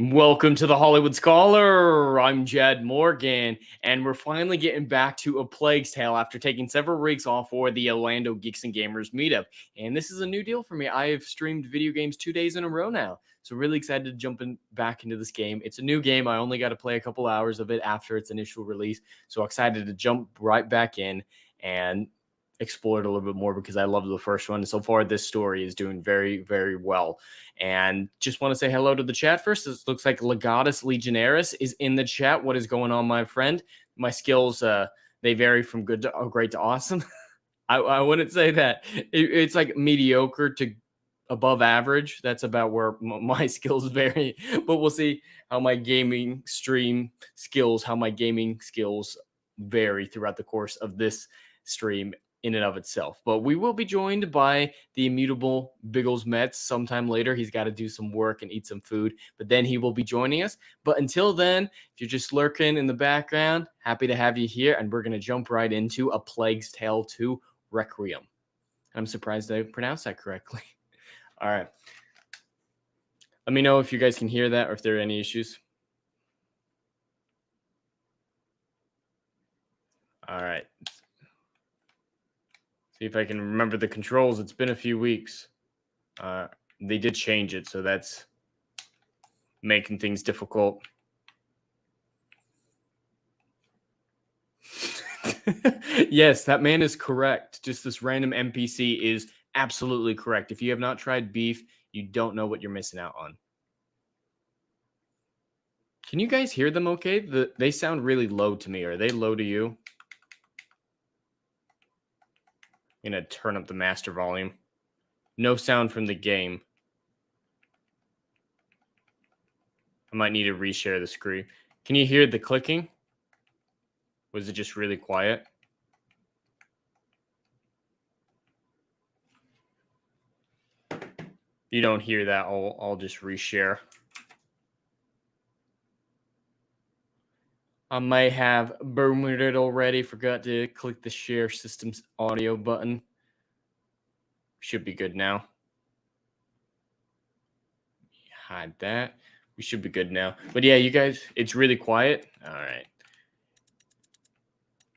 Welcome to the Hollywood Scholar. I'm Jed Morgan, and we're finally getting back to A Plague's Tale after taking several weeks off for the Orlando Geeks and Gamers meetup. And this is a new deal for me. I have streamed video games 2 days in a row now, so really excited to jump back into this game. It's a new game. I only got to play a couple hours of it after its initial release, so excited to jump right back in and explore it a little bit more because I love the first one. So far, this story is doing very, very well. And just want to say hello to the chat first. This looks like Legatus Legionaris is in the chat. What is going on, my friend? My skills, they vary from good to great to awesome. I wouldn't say that. It's like mediocre to above average. That's about where my skills vary. But we'll see how my gaming skills vary throughout the course of this stream in and of itself. But we will be joined by the immutable Biggles Metz sometime later. He's got to do some work and eat some food, but then he will be joining us. But until then, if you're just lurking in the background, happy to have you here, and we're going to jump right into A Plague's Tale 2 Requiem. I'm surprised I pronounced that correctly. All right. Let me know if you guys can hear that or if there are any issues. All right. See if I can remember the controls. It's been a few weeks. They did change it, so that's making things difficult. Yes, that man is correct. Just this random NPC is absolutely correct. If you have not tried beef, you don't know what you're missing out on. Can you guys hear them okay? They sound really low to me. Are they low to you? I'm going to turn up the master volume. No sound from the game. I might need to reshare the screen. Can you hear the clicking? Was it just really quiet? You don't hear that, I'll just reshare. I may have boomed it already. Forgot to click the share system's audio button. Should be good now. Hide that. We should be good now. But yeah, you guys, it's really quiet. All right.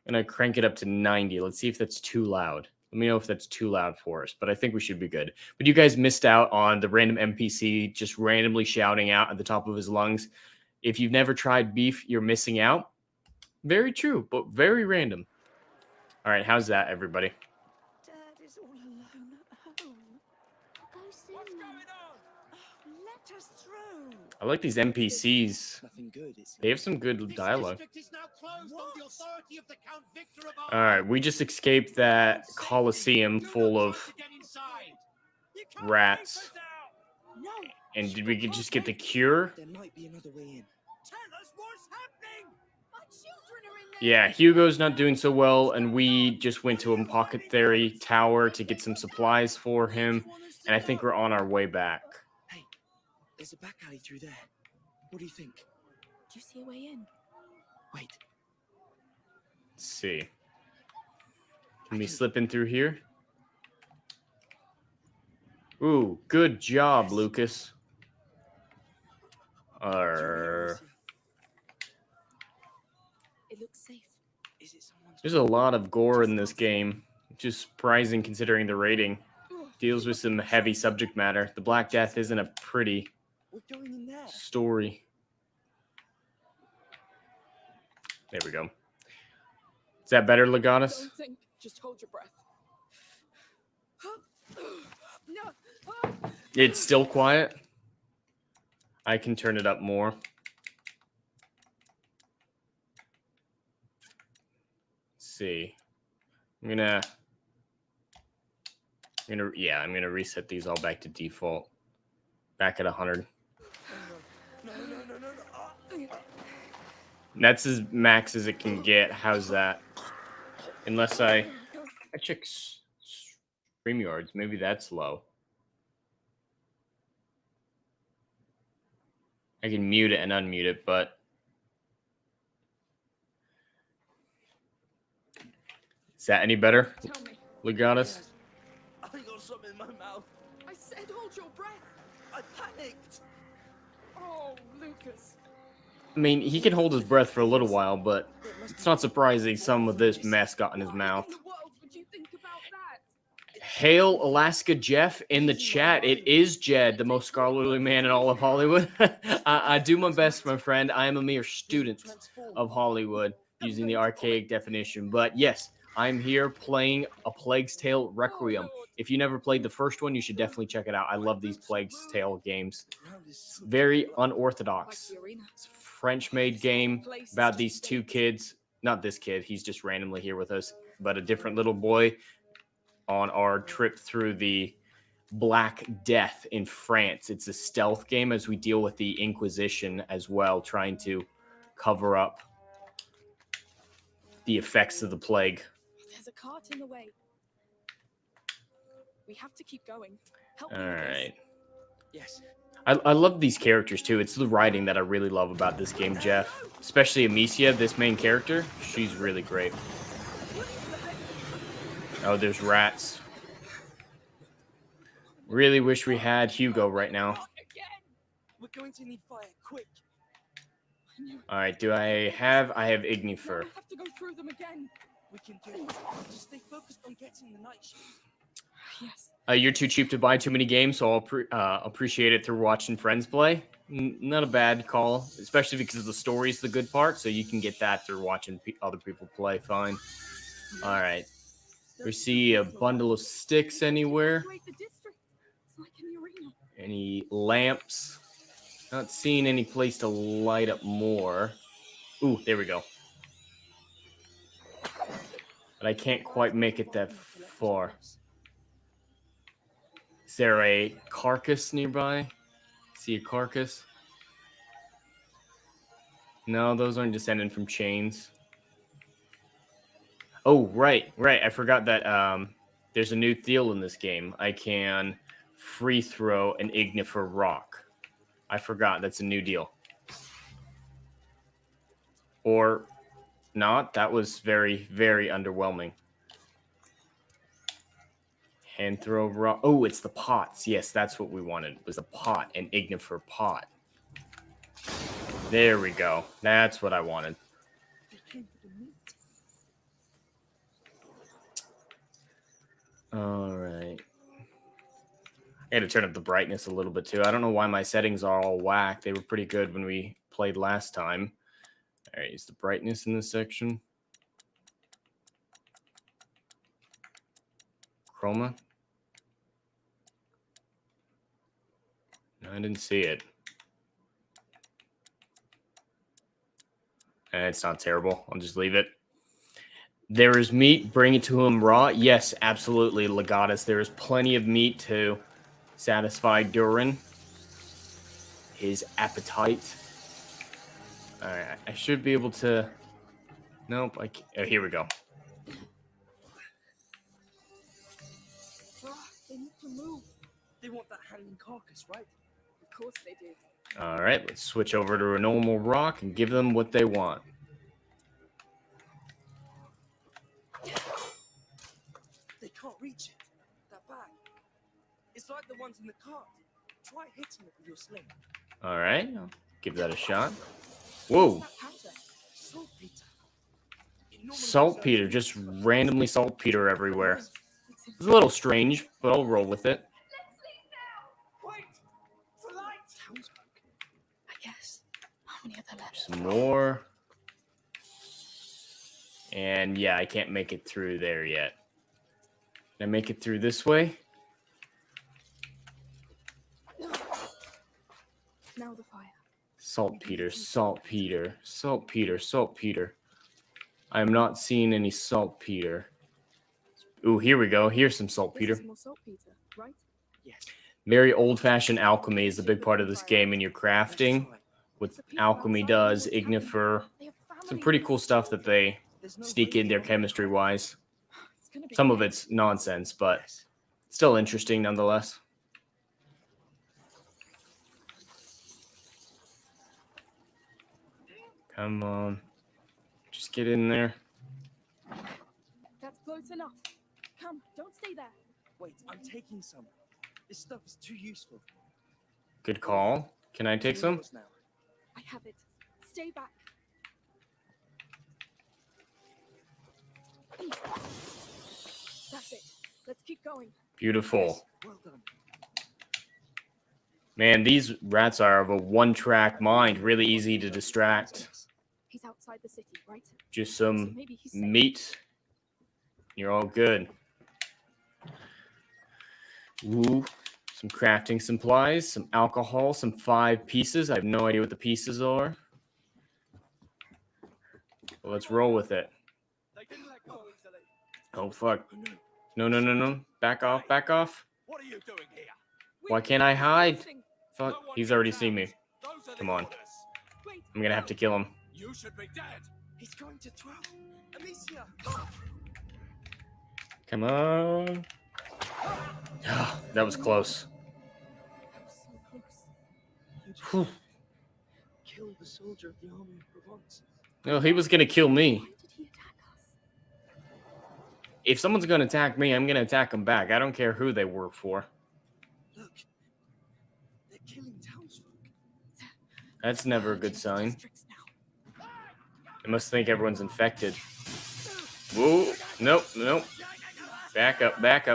I'm going to crank it up to 90. Let's see if that's too loud. Let me know if that's too loud for us, but I think we should be good. But you guys missed out on the random NPC just randomly shouting out at the top of his lungs. If you've never tried beef, you're missing out. Very true, but very random. All right, how's that, everybody? Dad is all alone at home. I'll go soon. What's going on? Oh, let us through. I like these NPCs. Nothing good, is They have some good dialogue. This district is now closed on the authority of the Count Victor of All right, we just escaped that Coliseum full of rats. No. And did we just get the cure? There might be another way in. Tell us what's happening. My children are in there. Yeah, Hugo's not doing so well, and we just went to a Pocket Theory tower to get some supplies for him, and I think we're on our way back. Hey, there's a back alley through there. What do you think? Do you see a way in? Wait, Let's see. Can we slip in through here? Ooh, good job, Lucas. It looks safe. is it someone's? There's a lot of gore in this game, which is surprising considering the rating. Deals with some heavy subject matter. The Black Death isn't a pretty We're going in there. story. There we go. Is that better, Legatus? Don't think. Just hold your breath. No. It's still quiet. I can turn it up more. Let's see. I'm gonna reset these all back to default. Back at 100. No. That's as max as it can get. How's that? Unless I check StreamYards. Maybe that's low. I can mute it and unmute it, but is that any better? Tell me. Legatus? I got something in my mouth. I said hold your breath. I panicked. Oh, Lucas. I mean, he can hold his breath for a little while, but it's not surprising some of this mess got in his mouth. Hail Alaska Jeff in the chat. It is Jed, the most scholarly man in all of Hollywood. I do my best, my friend. I am a mere student of Hollywood, using the archaic definition. But yes, I'm here playing A Plague's Tale Requiem. If you never played the first one, you should definitely check it out. I love these Plague's Tale games. It's very unorthodox. It's a French-made game about these two kids. Not this kid, he's just randomly here with us, but a different little boy on our trip through the Black Death in France. It's a stealth game as we deal with the Inquisition as well, trying to cover up the effects of the plague. There's a cart in the way. We have to keep going. Help me All with this. right. Yes. I love these characters too. It's the writing that I really love about this game, Jeff. Especially Amicia, this main character. She's really great. Oh, there's rats. Really wish we had Hugo right now. We're going to need fire, quick. All right, I have Ignifer. We have to go through them again. We can do it. Just stay focused on getting the night shift. Yes. You're too cheap to buy too many games, so I'll appreciate it through watching friends play. Not a bad call, especially because the story's the good part, so you can get that through watching other people play. Fine. All right. We see a bundle of sticks anywhere. Decorate the district. It's like an arena. Any lamps? Not seeing any place to light up more. Ooh, there we go. But I can't quite make it that far. Is there a carcass nearby? See a carcass? No, those aren't descended from chains. Oh, right. I forgot that there's a new deal in this game. I can free throw an Ignifer rock. I forgot. That's a new deal. Or not. That was very, very underwhelming. Hand throw rock. Oh, it's the pots. Yes, that's what we wanted. It was a pot, an Ignifer pot. There we go. That's what I wanted. All right. I had to turn up the brightness a little bit too. I don't know why my settings are all whack. They were pretty good when we played last time. All right, is the brightness in this section? Chroma? No, I didn't see it. It's not terrible. I'll just leave it. There is meat. Bring it to him raw. Yes, absolutely, Legatus. There is plenty of meat to satisfy Durin. His appetite. All right, I should be able to... Nope. Oh, here we go. They need to move. They want that hanging carcass, right? Of course they do. All right, let's switch over to a normal rock and give them what they want. They can't reach it. That bag. It's like the ones in the cart. Try hitting it with your sling. All right, I'll give that a shot. Whoa. What's that powder? Saltpeter. It normally Saltpeter, just randomly saltpeter everywhere. It's a little strange, but I'll roll with it. Wait! For light! I guess. How many are there left? Some more. And yeah, I can't make it through there yet. Can I make it through this way? Now the fire. Saltpeter, saltpeter, saltpeter, saltpeter. I am not seeing any saltpeter. Ooh, here we go. Here's some This saltpeter. is more saltpeter, right? Yes. Very old-fashioned alchemy is a big part of this game in your crafting. What alchemy does, Ignifer, They have some families. pretty cool stuff that they There's no sneak way in there beyond chemistry-wise. It's gonna be Some of great. it's nonsense, but Yes. still interesting nonetheless. Come on. Just get in there. That's close enough. Come, don't stay there. Wait, I'm taking some. This stuff is too useful. Good call. Can I take some? Yours now. I have it. Stay back. That's it. Let's keep going. Beautiful. Well done. Man, these rats are of a one-track mind, really easy to distract. He's outside the city, right? Just So some maybe he's safe. meat. You're all good. Ooh, some crafting supplies, some alcohol, some 5 pieces. I have no idea what the pieces are. Well, let's roll with it. They didn't let go easily. Oh, fuck. No. Back off, back off. What are you doing here? Why can't I hide? Crossing. Fuck, No one he's gets already out. seen me. Those are Come the on. orders. Wait. I'm gonna have to kill him. You should be dead. He's going to throw. Amicia! Come on. That was close. That was so close. You just Whew. killed the soldier of the army of Provence. No, he was gonna kill me. Why did he attack us? If someone's gonna attack me, I'm gonna attack them back. I don't care who they work for. Look, they're killing townsfolk. That's never a good sign. Districts now. They must think everyone's infected. Whoa. Nope. Back up. Back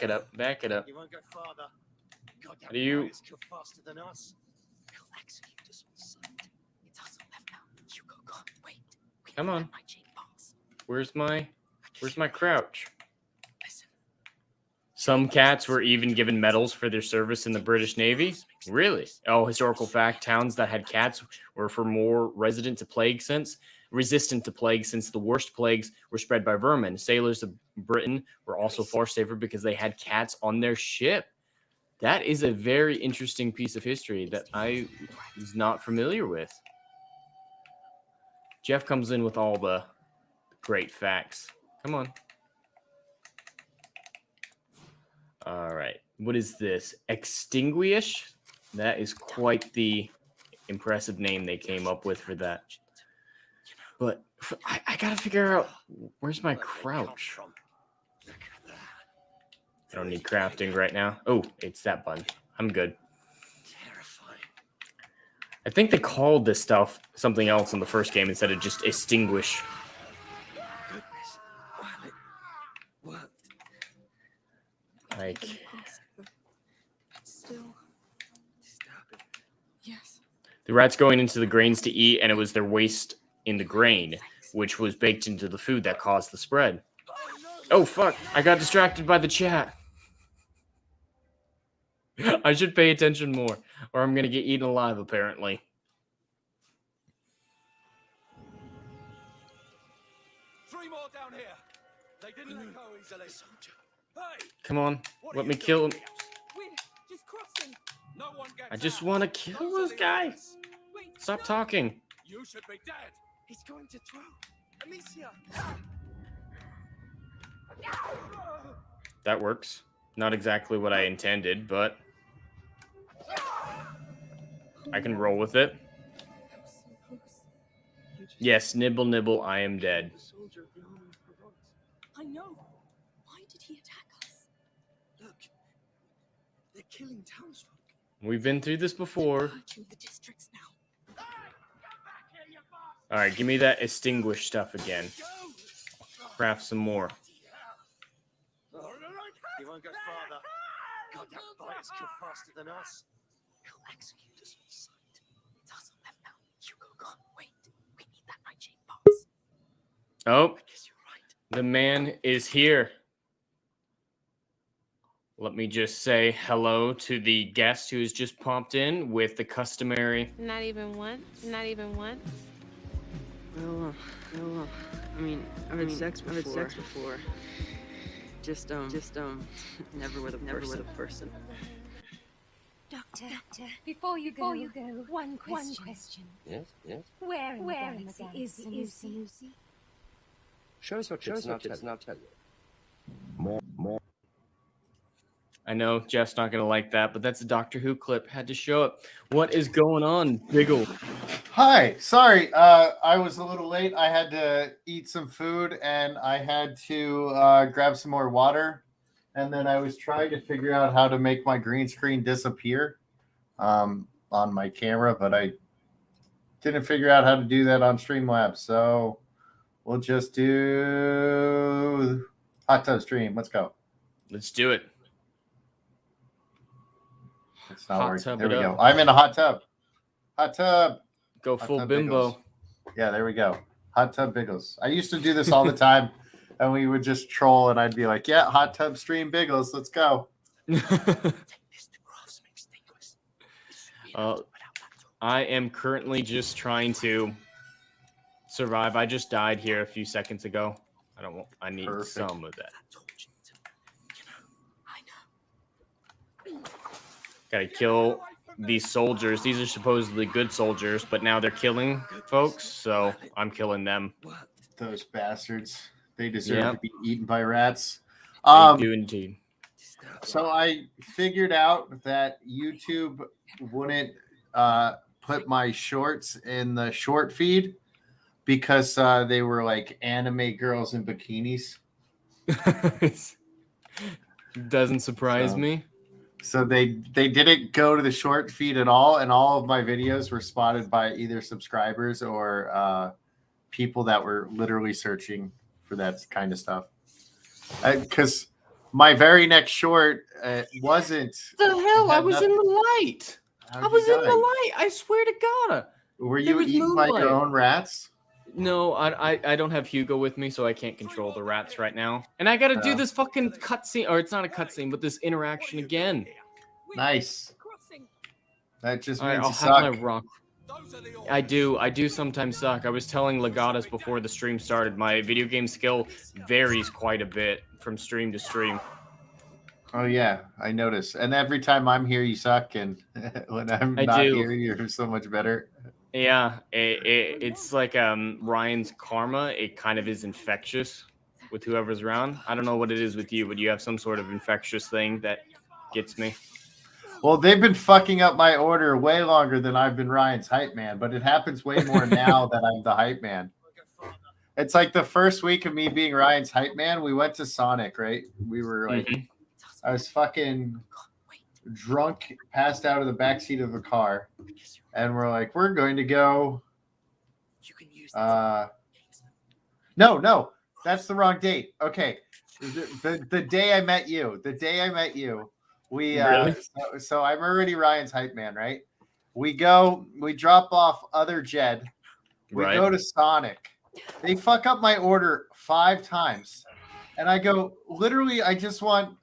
it up. You won't go farther. God, How do you- pirates kill faster than us. They'll execute us on sight. It's us on left now. Hugo, gone. Wait. We Come need on. that nightshade box. Where's my crouch? Listen. Some cats were even given medals for their service in the British Navy. Really? Oh, historical fact, towns that had cats were for more resistant to plague since the worst plagues were spread by vermin. Sailors of Britain were also far safer because they had cats on their ship. That is a very interesting piece of history that I was not familiar with. Jeff comes in with all the great facts. Come on. All right. What is this? Extinguish? That is quite the impressive name they came up with for that. But I gotta figure out, where's my crouch? I don't need crafting right now. Oh, it's that button. I'm good. Terrifying. I think they called this stuff something else in the first game instead of just extinguish. Goodness. Well, it worked. Like, Still. Disturbing. Yes. the rats going into the grains to eat, and it was their waste in the grain, which was baked into the food that caused the spread. Oh, fuck. I got distracted by the chat. I should pay attention more, or I'm going to get eaten alive, apparently. Three more down here. They didn't let go easily. Soldier. Hey, Come on. what are Let you me doing kill him. here? We're just crossing. No one gets I just out. want to kill Those are this the guy. orders. Wait. Stop no. talking. You should be dead. He's going to throw. Amicia! That works. Not exactly what I intended, but I can roll with it. That was so close. You just Yes, nibble, nibble, I am dead. the soldier of the army of Provence. I know. Why did he attack us? Look, they're killing townsfolk. We've been through this before. Purging the districts now. All right, give me that extinguish stuff again. Craft some more. You won't go farther. God, that pirates kill faster than us. He'll execute us on sight. It's us on left now. Hugo, gone. Wait. We need that nightshade box. Oh, I guess you're right. the man is here. Let me just say hello to the guest who has just popped in with the customary. Not even once. Not even once. Well, I mean, I've had sex before. Just never with a person. Doctor, before you go, one question. Yes. Where in the galaxy is Sanusi? Show us what it's not tell you. More. I know Jeff's not going to like that, but that's a Doctor Who clip. Had to show it. What is going on, Biggle? Hi, sorry, I was a little late. I had to eat some food and I had to grab some more water. And then I was trying to figure out how to make my green screen disappear on my camera, but I didn't figure out how to do that on Streamlabs, so we'll just do hot tub stream. Let's go. Let's do it. It's not Hot working. tub There we it go. up. I'm in a hot tub. Hot tub. Go Hot full tub bimbo. Biggles. Yeah, there we go. Hot tub Biggles. I used to do this all the time, and we would just troll, and I'd be like, yeah, hot tub stream Biggles. Let's go. I am currently just trying to survive. I just died here a few seconds ago. I need Perfect. some of that. Gotta kill these soldiers. These are supposedly good soldiers, but now they're killing folks, so I'm killing them. Those bastards. They deserve Yep. to be eaten by rats. They do indeed. So I figured out that YouTube wouldn't put my shorts in the short feed because they were like anime girls in bikinis. Doesn't surprise me. So they didn't go to the short feed at all, and all of my videos were spotted by either subscribers or people that were literally searching for that kind of stuff. Because my very next short wasn't. The hell? I had was nothing- in the light. How'd I was you in the die? light. I swear to God. Were There you was eaten by moonlight. your own rats? No, I don't have Hugo with me, so I can't control the rats right now. And I gotta do this fucking cutscene, or it's not a cutscene, but this interaction again. Nice. That just All right, means I'll you have suck. my rock. I do sometimes suck. I was telling Legatus before the stream started, my video game skill varies quite a bit from stream to stream. Oh yeah, I notice. And every time I'm here, you suck, and when I'm I not do. here, you're so much better. Yeah, it's like Ryan's karma. It kind of is infectious with whoever's around. I don't know what it is with you, but you have some sort of infectious thing that gets me. Well, they've been fucking up my order way longer than I've been Ryan's hype man, but it happens way more now that I'm the hype man. It's like the first week of me being Ryan's hype man, we went to Sonic, right? We were like, I was fucking drunk, passed out of the backseat of the car, and we're like, we're going to go. No, that's the wrong date. Okay, the day I met you, we Really? so I'm already Ryan's hype man, right? We drop off other Jed, we Right. go to Sonic. They fuck up my order 5 times, and I go, literally, I just want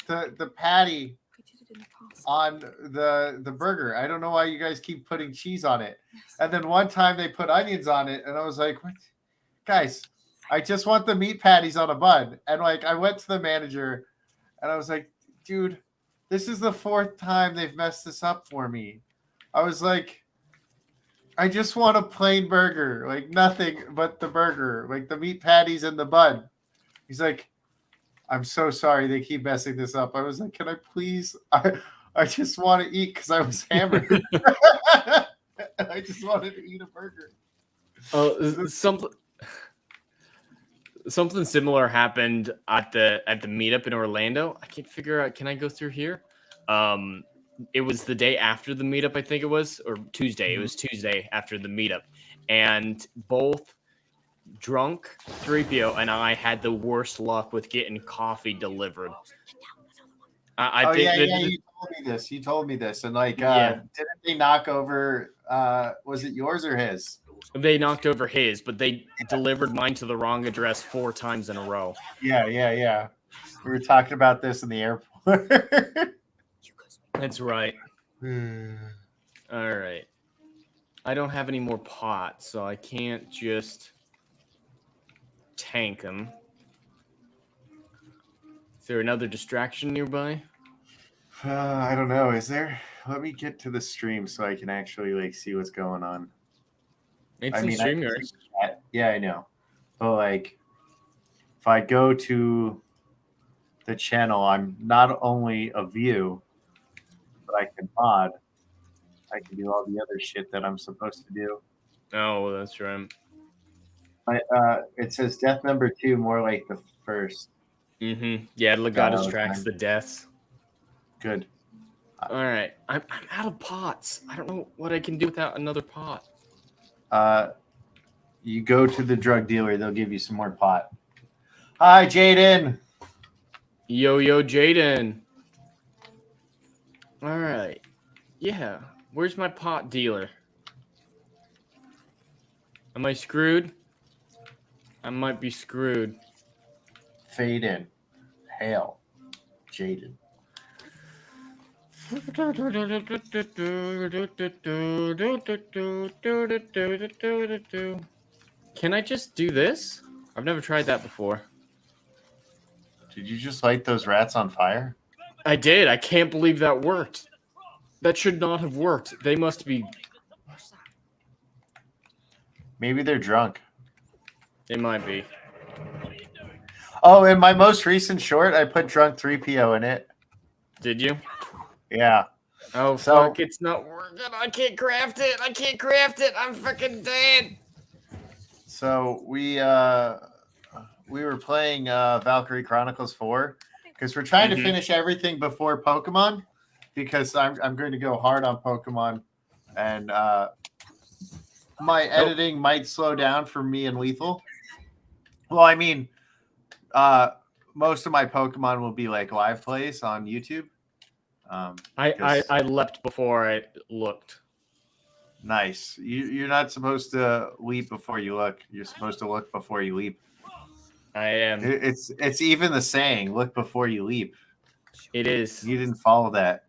the patty on the burger. I don't know why you guys keep putting cheese on it. And then one time they put onions on it, and I was like, what? Guys, I just want the meat patties on a bun. And like, I went to the manager and I was like, dude, this is the 4th time they've messed this up for me. I was like, I just want a plain burger, like nothing but the burger, like the meat patties and the bun. He's like, I'm so sorry they keep messing this up. I was like, can I please? I just want to eat because I was hammered. I just wanted to eat a burger. Oh, something similar happened at the meetup in Orlando. I can't figure out. Can I go through here? It was the day after the meetup, I think it was, or Tuesday. It was Tuesday after the meetup, and both drunk 3PO and I had the worst luck with getting coffee delivered. I think you told me this, and like, Yeah. didn't they knock over? Was it yours or his? they knocked over his, but they delivered mine to the wrong address 4 times in a row. Yeah. We were talking about this in the airport. That's right. All right. I don't have any more pots, so I can't just tank them. Is there another distraction nearby? I don't know. Is there? Let me get to the stream so I can actually like see what's going on. It's I in mean, I can StreamYard. see that. Yeah, I know. But like, if I go to the channel, I'm not only a view, but I can mod. I can do all the other shit that I'm supposed to do. Oh, that's right. It says death number 2, more like the first. Mm-hmm. Yeah, Legatus Oh, tracks okay. the deaths. Good. All right. I'm out of pots. I don't know what I can do without another pot. You go to the drug dealer. They'll give you some more pot. Hi, Jaden. Yo, Jaden. All right. Yeah. Where's my pot dealer? Am I screwed? I might be screwed. Fade in. Hail. Jaden. Can I just do this? I've never tried that before. Did you just light those rats on fire? I did. I can't believe that worked. That should not have worked. They must be... Maybe they're drunk. They might be. Oh, in my most recent short, I put drunk 3PO in it. Did you? Yeah. Oh, fuck. It's not working. I can't craft it. I'm fucking dead. So we were playing Valkyrie Chronicles 4 because we're trying to finish everything before Pokemon because I'm going to go hard on Pokemon and my editing might slow down for me and Lethal. Well, I mean, most of my Pokemon will be like live plays on YouTube. I leapt before I looked. Nice. You're not supposed to leap before you look. You're supposed to look before you leap. I am. It's even the saying, look before you leap. It is. You didn't follow that.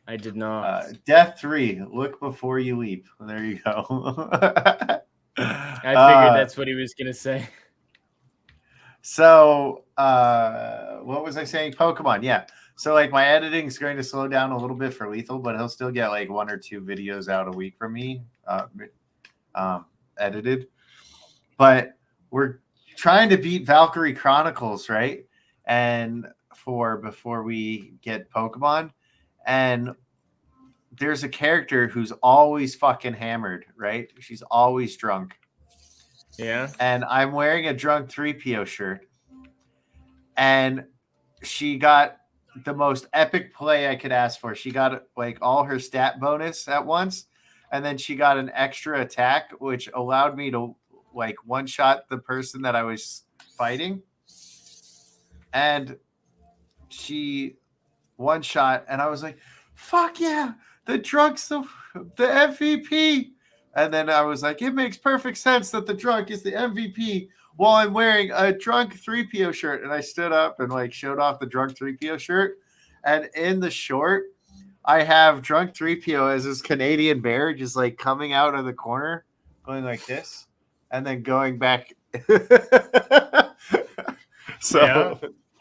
I did not. Death 3, look before you leap. There you go. I figured that's what he was going to say. So, what was I saying? Pokemon, yeah. So, like, my editing is going to slow down a little bit for Lethal, but he'll still get, like, 1 or 2 videos out a week from me, edited. But we're trying to beat Valkyrie Chronicles, right? And before we get Pokemon. And there's a character who's always fucking hammered, right? She's always drunk. Yeah. And I'm wearing a drunk 3PO shirt. And she got the most epic play I could ask for. She got like all her stat bonus at once. And then she got an extra attack, which allowed me to like one-shot the person that I was fighting. And she one-shot, and I was like, fuck yeah, the drunk's the MVP. And then I was like, it makes perfect sense that the drunk is the MVP while I'm wearing a drunk 3PO shirt. And I stood up and like showed off the drunk 3PO shirt. And in the short, I have drunk 3PO as this Canadian bear just like coming out of the corner, going like this, and then going back. So yeah.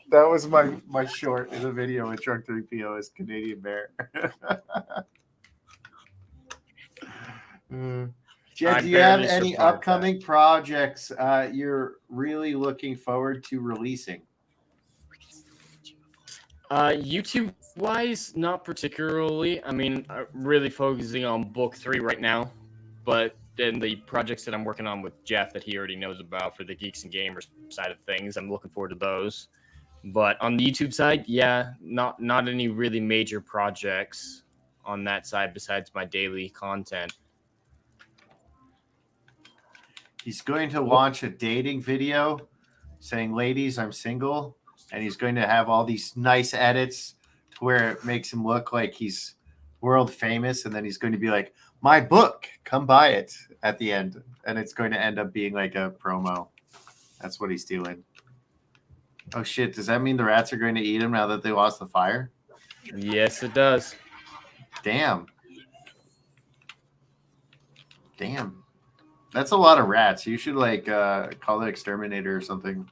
That was my short in the video with drunk 3PO as Canadian bear. Jed, do you have any upcoming projects you're really looking forward to releasing? YouTube wise, not particularly. I mean, I'm really focusing on book 3 right now, but then the projects that I'm working on with Jeff that he already knows about for the Geeks and Gamers side of things, I'm looking forward to those. But on the YouTube side, yeah, not any really major projects on that side besides my daily content. He's going to launch a dating video saying, ladies, I'm single. And he's going to have all these nice edits to where it makes him look like he's world famous. And then he's going to be like, my book, come buy it at the end. And it's going to end up being like a promo. That's what he's doing. Oh, shit. Does that mean the rats are going to eat him now that they lost the fire? Yes, it does. Damn. That's a lot of rats. You should like call the exterminator or something.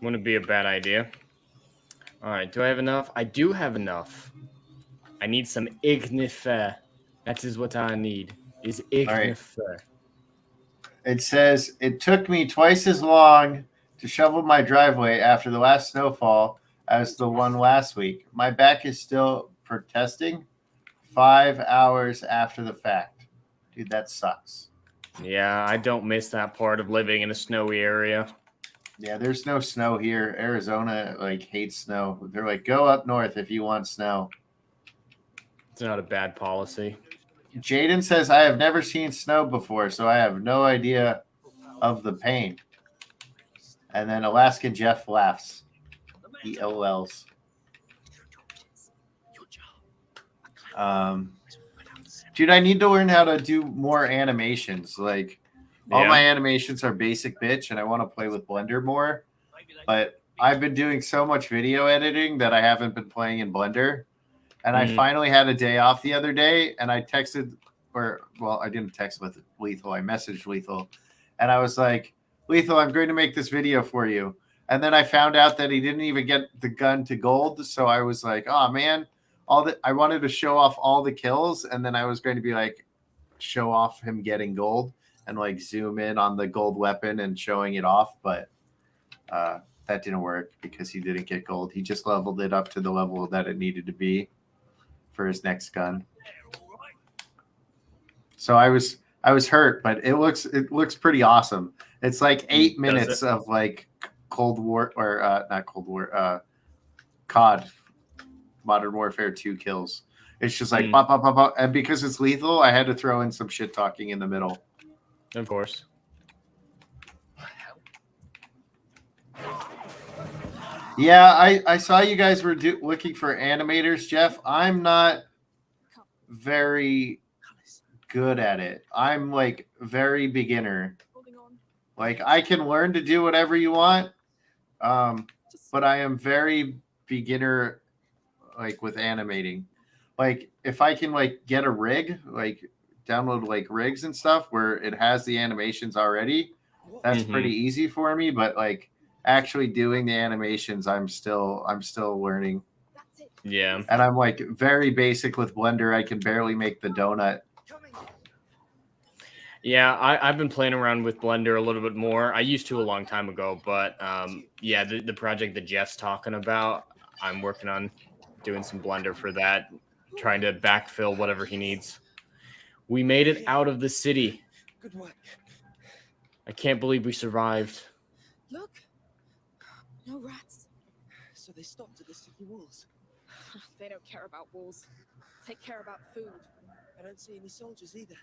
Wouldn't be a bad idea. All right. Do I have enough? I do have enough. I need some ignifer. That is what I need. Is ignifer. Right. It says, it took me twice as long to shovel my driveway after the last snowfall as the one last week. My back is still protesting 5 hours after the fact. Dude, that sucks. Yeah, I don't miss that part of living in a snowy area. Yeah, there's no snow here. Arizona like hates snow. They're like, go up north if you want snow. It's not a bad policy. Jaden says, I have never seen snow before, so I have no idea of the pain. And then Alaskan Jeff laughs. He LOLs. Dude, I need to learn how to do more animations. Like, all my animations are basic bitch, and I want to play with Blender more. But I've been doing so much video editing that I haven't been playing in Blender. And I finally had a day off the other day, and I texted, I didn't text with Lethal. I messaged Lethal, and I was like, Lethal, I'm going to make this video for you. And then I found out that he didn't even get the gun to gold. So I was like, oh, man. I wanted to show off all the kills, and then I was going to be like, show off him getting gold and like zoom in on the gold weapon and showing it off. But that didn't work because he didn't get gold. He just leveled it up to the level that it needed to be for his next gun. So I was hurt, but it looks pretty awesome. It's like 8 minutes of like Cold War or not Cold War, COD, Modern Warfare 2 kills. It's just like pop, pop, pop, pop. And because it's lethal, I had to throw in some shit talking in the middle. Of course. Yeah, I saw you guys were looking for animators, Jeff. I'm not very good at it. I'm like very beginner. Like I can learn to do whatever you want, but I am very beginner, like with animating. Like if I can like get a rig, like download like rigs and stuff where it has the animations already, that's pretty easy for me. But like actually doing the animations, I'm still learning. Yeah. And I'm like very basic with Blender. I can barely make the donut. Yeah, I've been playing around with Blender a little bit more. I used to a long time ago, but yeah, the project that Jeff's talking about, I'm working on doing some Blender for that, trying to backfill whatever he needs. We made it out of the city. Good work. I can't believe we survived. Look. No rats. So they stopped at the city walls. They don't care about walls. They care about food. I don't see any soldiers either.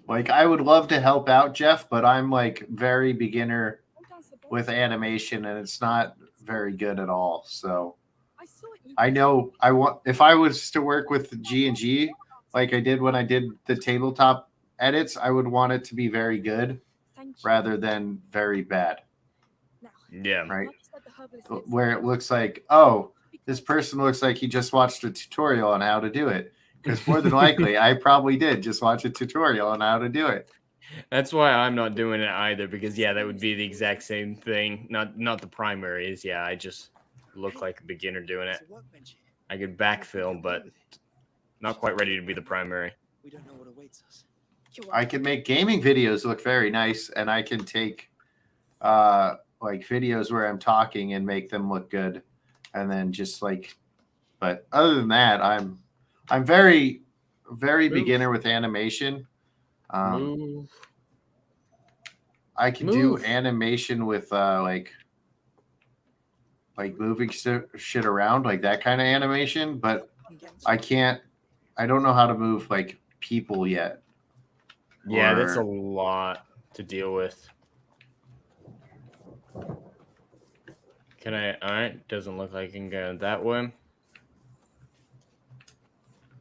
Like I would love to help out Jeff, but I'm like very beginner with animation and it's not very good at all. So I know if I was to work with G&G like I did when I did the tabletop edits, I would want it to be very good rather than very bad. Yeah. Right. Where it looks like, oh, this person looks like he just watched a tutorial on how to do it. Because more than likely, I probably did just watch a tutorial on how to do it. That's why I'm not doing it either. Because yeah, that would be the exact same thing. Not the primary is. Yeah, I just look like a beginner doing it. I could backfill, but not quite ready to be the primary. We don't know what awaits us. I can make gaming videos look very nice, and I can take like videos where I'm talking and make them look good, and then just like. But other than that, I'm very, very beginner with animation. I can do animation with like moving shit around, like that kind of animation, but I don't know how to move like people yet. Yeah, that's a lot to deal with. Can I? All right, doesn't look like I can go that way.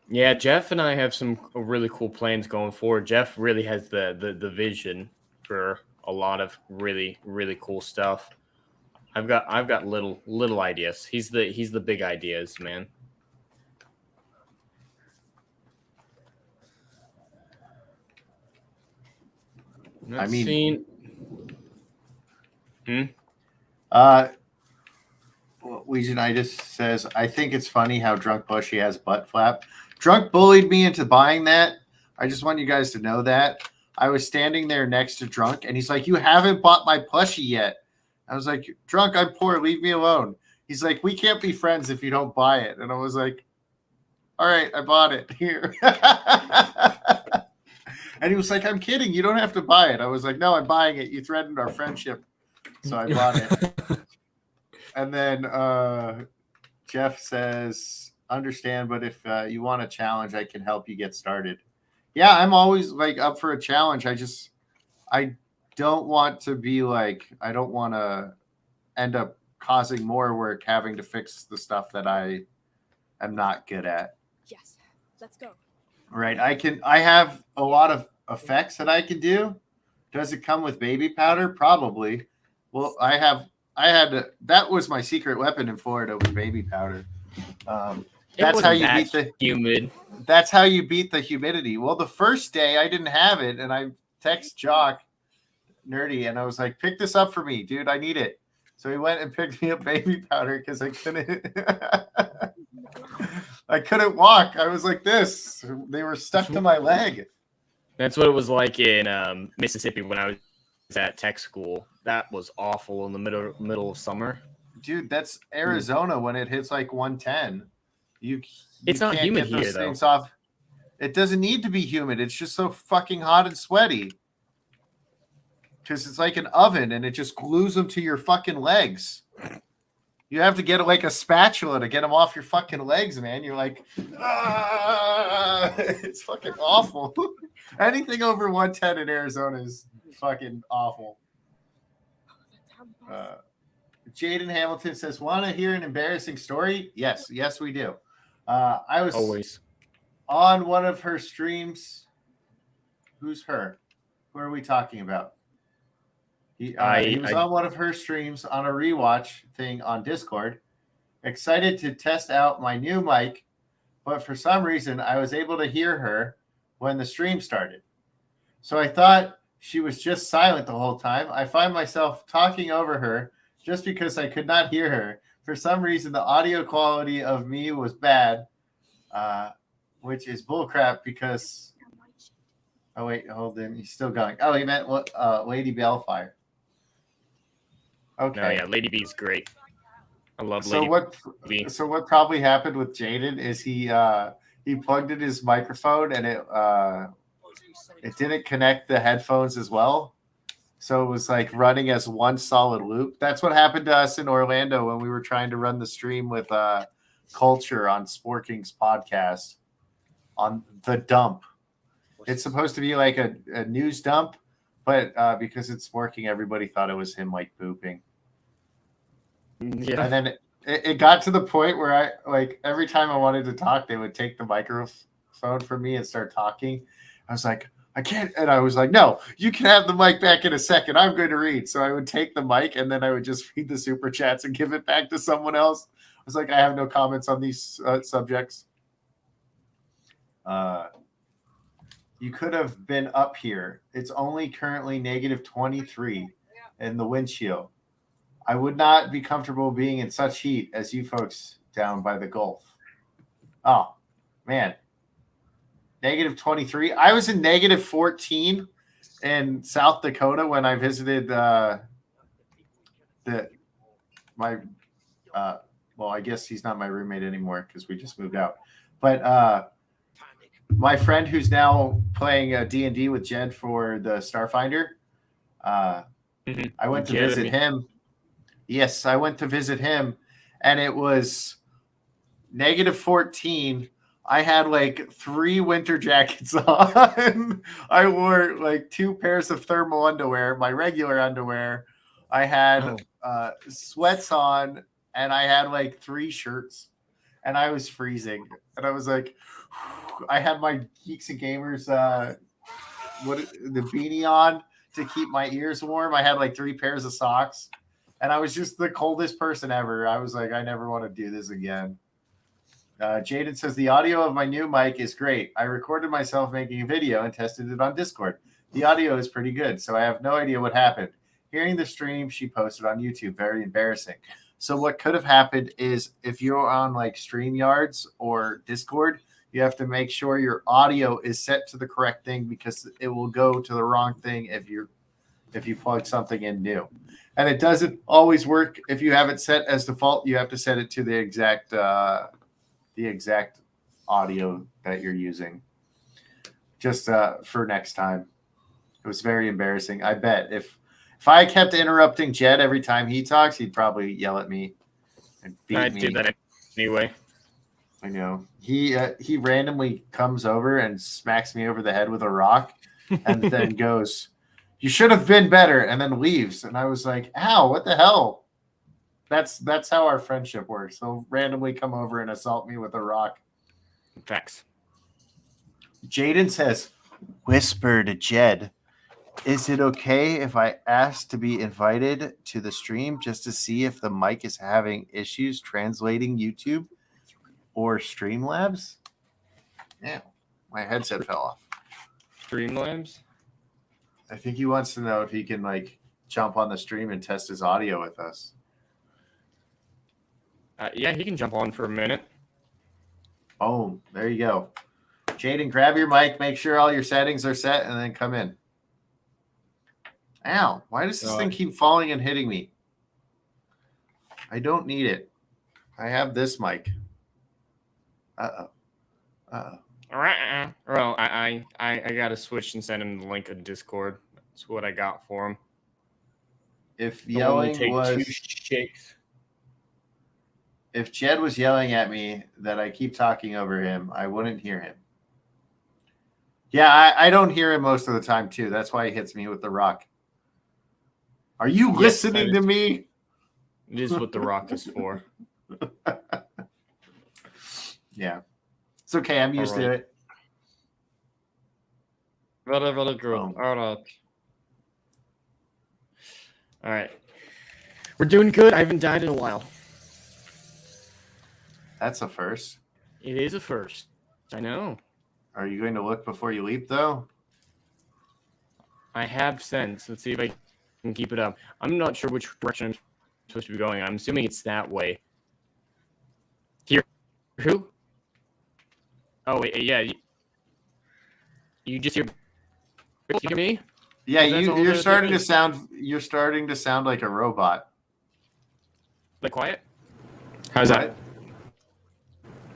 Yeah, Jeff and I have some really cool plans going forward. Jeff really has the vision for a lot of really, really cool stuff. I've got little ideas. He's the big ideas, man. Legionitis says, I think it's funny how Drunk Bushy has butt flap. Drunk bullied me into buying that. I just want you guys to know that. I was standing there next to Drunk, and he's like, you haven't bought my plushie yet. I was like, Drunk, I'm poor. Leave me alone. He's like, we can't be friends if you don't buy it. And I was like, all right, I bought it. Here. And he was like, I'm kidding. You don't have to buy it. I was like, no, I'm buying it. You threatened our friendship. So I bought it. And then Jeff says, understand, but if you want a challenge, I can help you get started. Yeah, I'm always like up for a challenge. I don't want to be like, I don't want to end up causing more work having to fix the stuff that I am not good at. Yes, let's go. Right. I have a lot of effects that I can do. Does it come with baby powder? Probably. Well, that was my secret weapon in Florida was baby powder. That's how you beat the humid. That's how you beat the humidity. Well, the first day I didn't have it, and I text Jock Nerdy, and I was like, "Pick this up for me, dude. I need it." So he went and picked me up baby powder because I couldn't. I couldn't walk. I was like this. They were stuck to my leg. That's what it was like in Mississippi when I was at tech school. That was awful in the middle of summer. Dude, that's Arizona when it hits like 110. It's not can't humid get those here, though. things off. It doesn't need to be humid. It's just so fucking hot and sweaty. Because it's like an oven and it just glues them to your fucking legs. You have to get like a spatula to get them off your fucking legs, man. You're like, it's fucking awful. Anything over 110 in Arizona is fucking awful. Jaden Hamilton says, want to hear an embarrassing story? Yes, we do. I was always on one of her streams. Who's her? Who are we talking about? He was on one of her streams on a rewatch thing on Discord. Excited to test out my new mic, but for some reason I was able to hear her when the stream started. So I thought she was just silent the whole time. I find myself talking over her just because I could not hear her. For some reason, the audio quality of me was bad, which is bullcrap because... Oh, wait, hold on. He's still going. Oh, he meant Lady Bellfire. Okay. No, yeah, Lady B is great. I love So Lady B. So what probably happened with Jaden is he plugged in his microphone and it didn't connect the headphones as well. So it was like running as one solid loop. That's what happened to us in Orlando when we were trying to run the stream with Culture on Sporking's podcast on The Dump. It's supposed to be like a news dump, but because it's working, everybody thought it was him like pooping. Yeah. And then it got to the point where I like every time I wanted to talk, they would take the microphone from me and start talking. I was like, I can't. And I was like, no, you can have the mic back in a second. I'm going to read. So I would take the mic and then I would just read the super chats and give it back to someone else. I was like, I have no comments on these subjects. You could have been up here. It's only currently -23 in the wind chill. I would not be comfortable being in such heat as you folks down by the Gulf. Oh, man. -23. I was in -14 in South Dakota when I visited well, I guess he's not my roommate anymore because we just moved out. But my friend who's now playing D&D with Jed for the Starfinder, I went to visit him. Yes, I went to visit him, and it was -14. I had like 3 winter jackets on. I wore like 2 pairs of thermal underwear, my regular underwear. I had sweats on, and I had like 3 shirts, and I was freezing. And I was like, I had my Geeks and Gamers the beanie on to keep my ears warm. I had like 3 pairs of socks, and I was just the coldest person ever. I was like, I never want to do this again. Jaden says, the audio of my new mic is great. I recorded myself making a video and tested it on Discord. The audio is pretty good, so I have no idea what happened. Hearing the stream she posted on YouTube, very embarrassing. So what could have happened is if you're on like StreamYards or Discord, you have to make sure your audio is set to the correct thing because it will go to the wrong thing if you plug something in new. And it doesn't always work if you have it set as default. You have to set it to the exact audio that you're using. Just for next time. It was very embarrassing. I bet if I kept interrupting Jed every time he talks, he'd probably yell at me and beat me. I'd do that anyway. I know. He randomly comes over and smacks me over the head with a rock, and then goes, "You should have been better," and then leaves. And I was like, "Ow, what the hell?" That's how our friendship works. He'll randomly come over and assault me with a rock. Facts. Jaden says, "Whisper to Jed. Is it okay if I ask to be invited to the stream just to see if the mic is having issues translating YouTube or Streamlabs?" Yeah, my headset fell off. Streamlabs? I think he wants to know if he can like jump on the stream and test his audio with us. Yeah, he can jump on for a minute. Oh, there you go. Jaden, grab your mic, make sure all your settings are set, and then come in. Ow, why does this thing keep falling and hitting me? I don't need it. I have this mic. Uh-oh. Uh-oh. Well, I gotta switch and send him the link of Discord. That's what I got for him. If yelling was... 2 shakes. If Jed was yelling at me that I keep talking over him, I wouldn't hear him. Yeah, I don't hear him most of the time, too. That's why he hits me with the rock. Are you listening to me? It is what the rock is for. Yeah. It's okay. I'm used to it. Really good. All right. We're doing good. I haven't died in a while. That's a first. It is a first. I know. Are you going to look before you leap, though? I have sense. Let's see if I can keep it up. I'm not sure which direction I'm supposed to be going. I'm assuming it's that way. Here. Who? Oh, wait. Yeah. You just hear... You hear me? Yeah, you're starting to sound... You're starting to sound like a robot. Like quiet? How's that?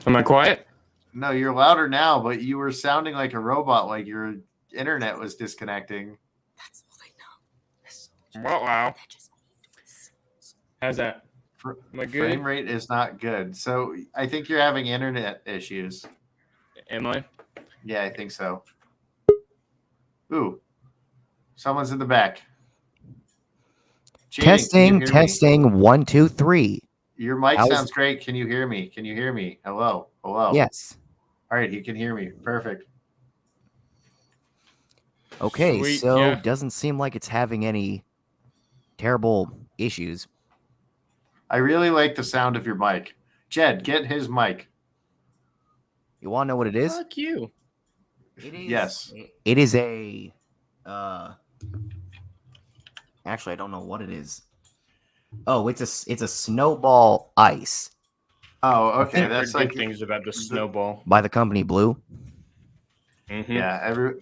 Am I quiet? No, you're louder now, but you were sounding like a robot, like your internet was disconnecting. That's all I know. Wow. How's that? Am I good? Frame rate is not good. So I think you're having internet issues. Am I? Yeah, I think so. Ooh. Someone's in the back. Jaden, testing 1, 2, 3. Your mic sounds great. Can you hear me? Can you hear me? Hello. Yes. All right, he can hear me. Perfect. Okay, so doesn't seem like it's having any terrible issues. I really like the sound of your mic. Jed, get his mic. You want to know what it is? Fuck you. It is, yes. It is a... Actually, I don't know what it is. Oh, it's a snowball ice. Oh, okay. That's like things about the snowball by the company Blue. Mm-hmm. Yeah,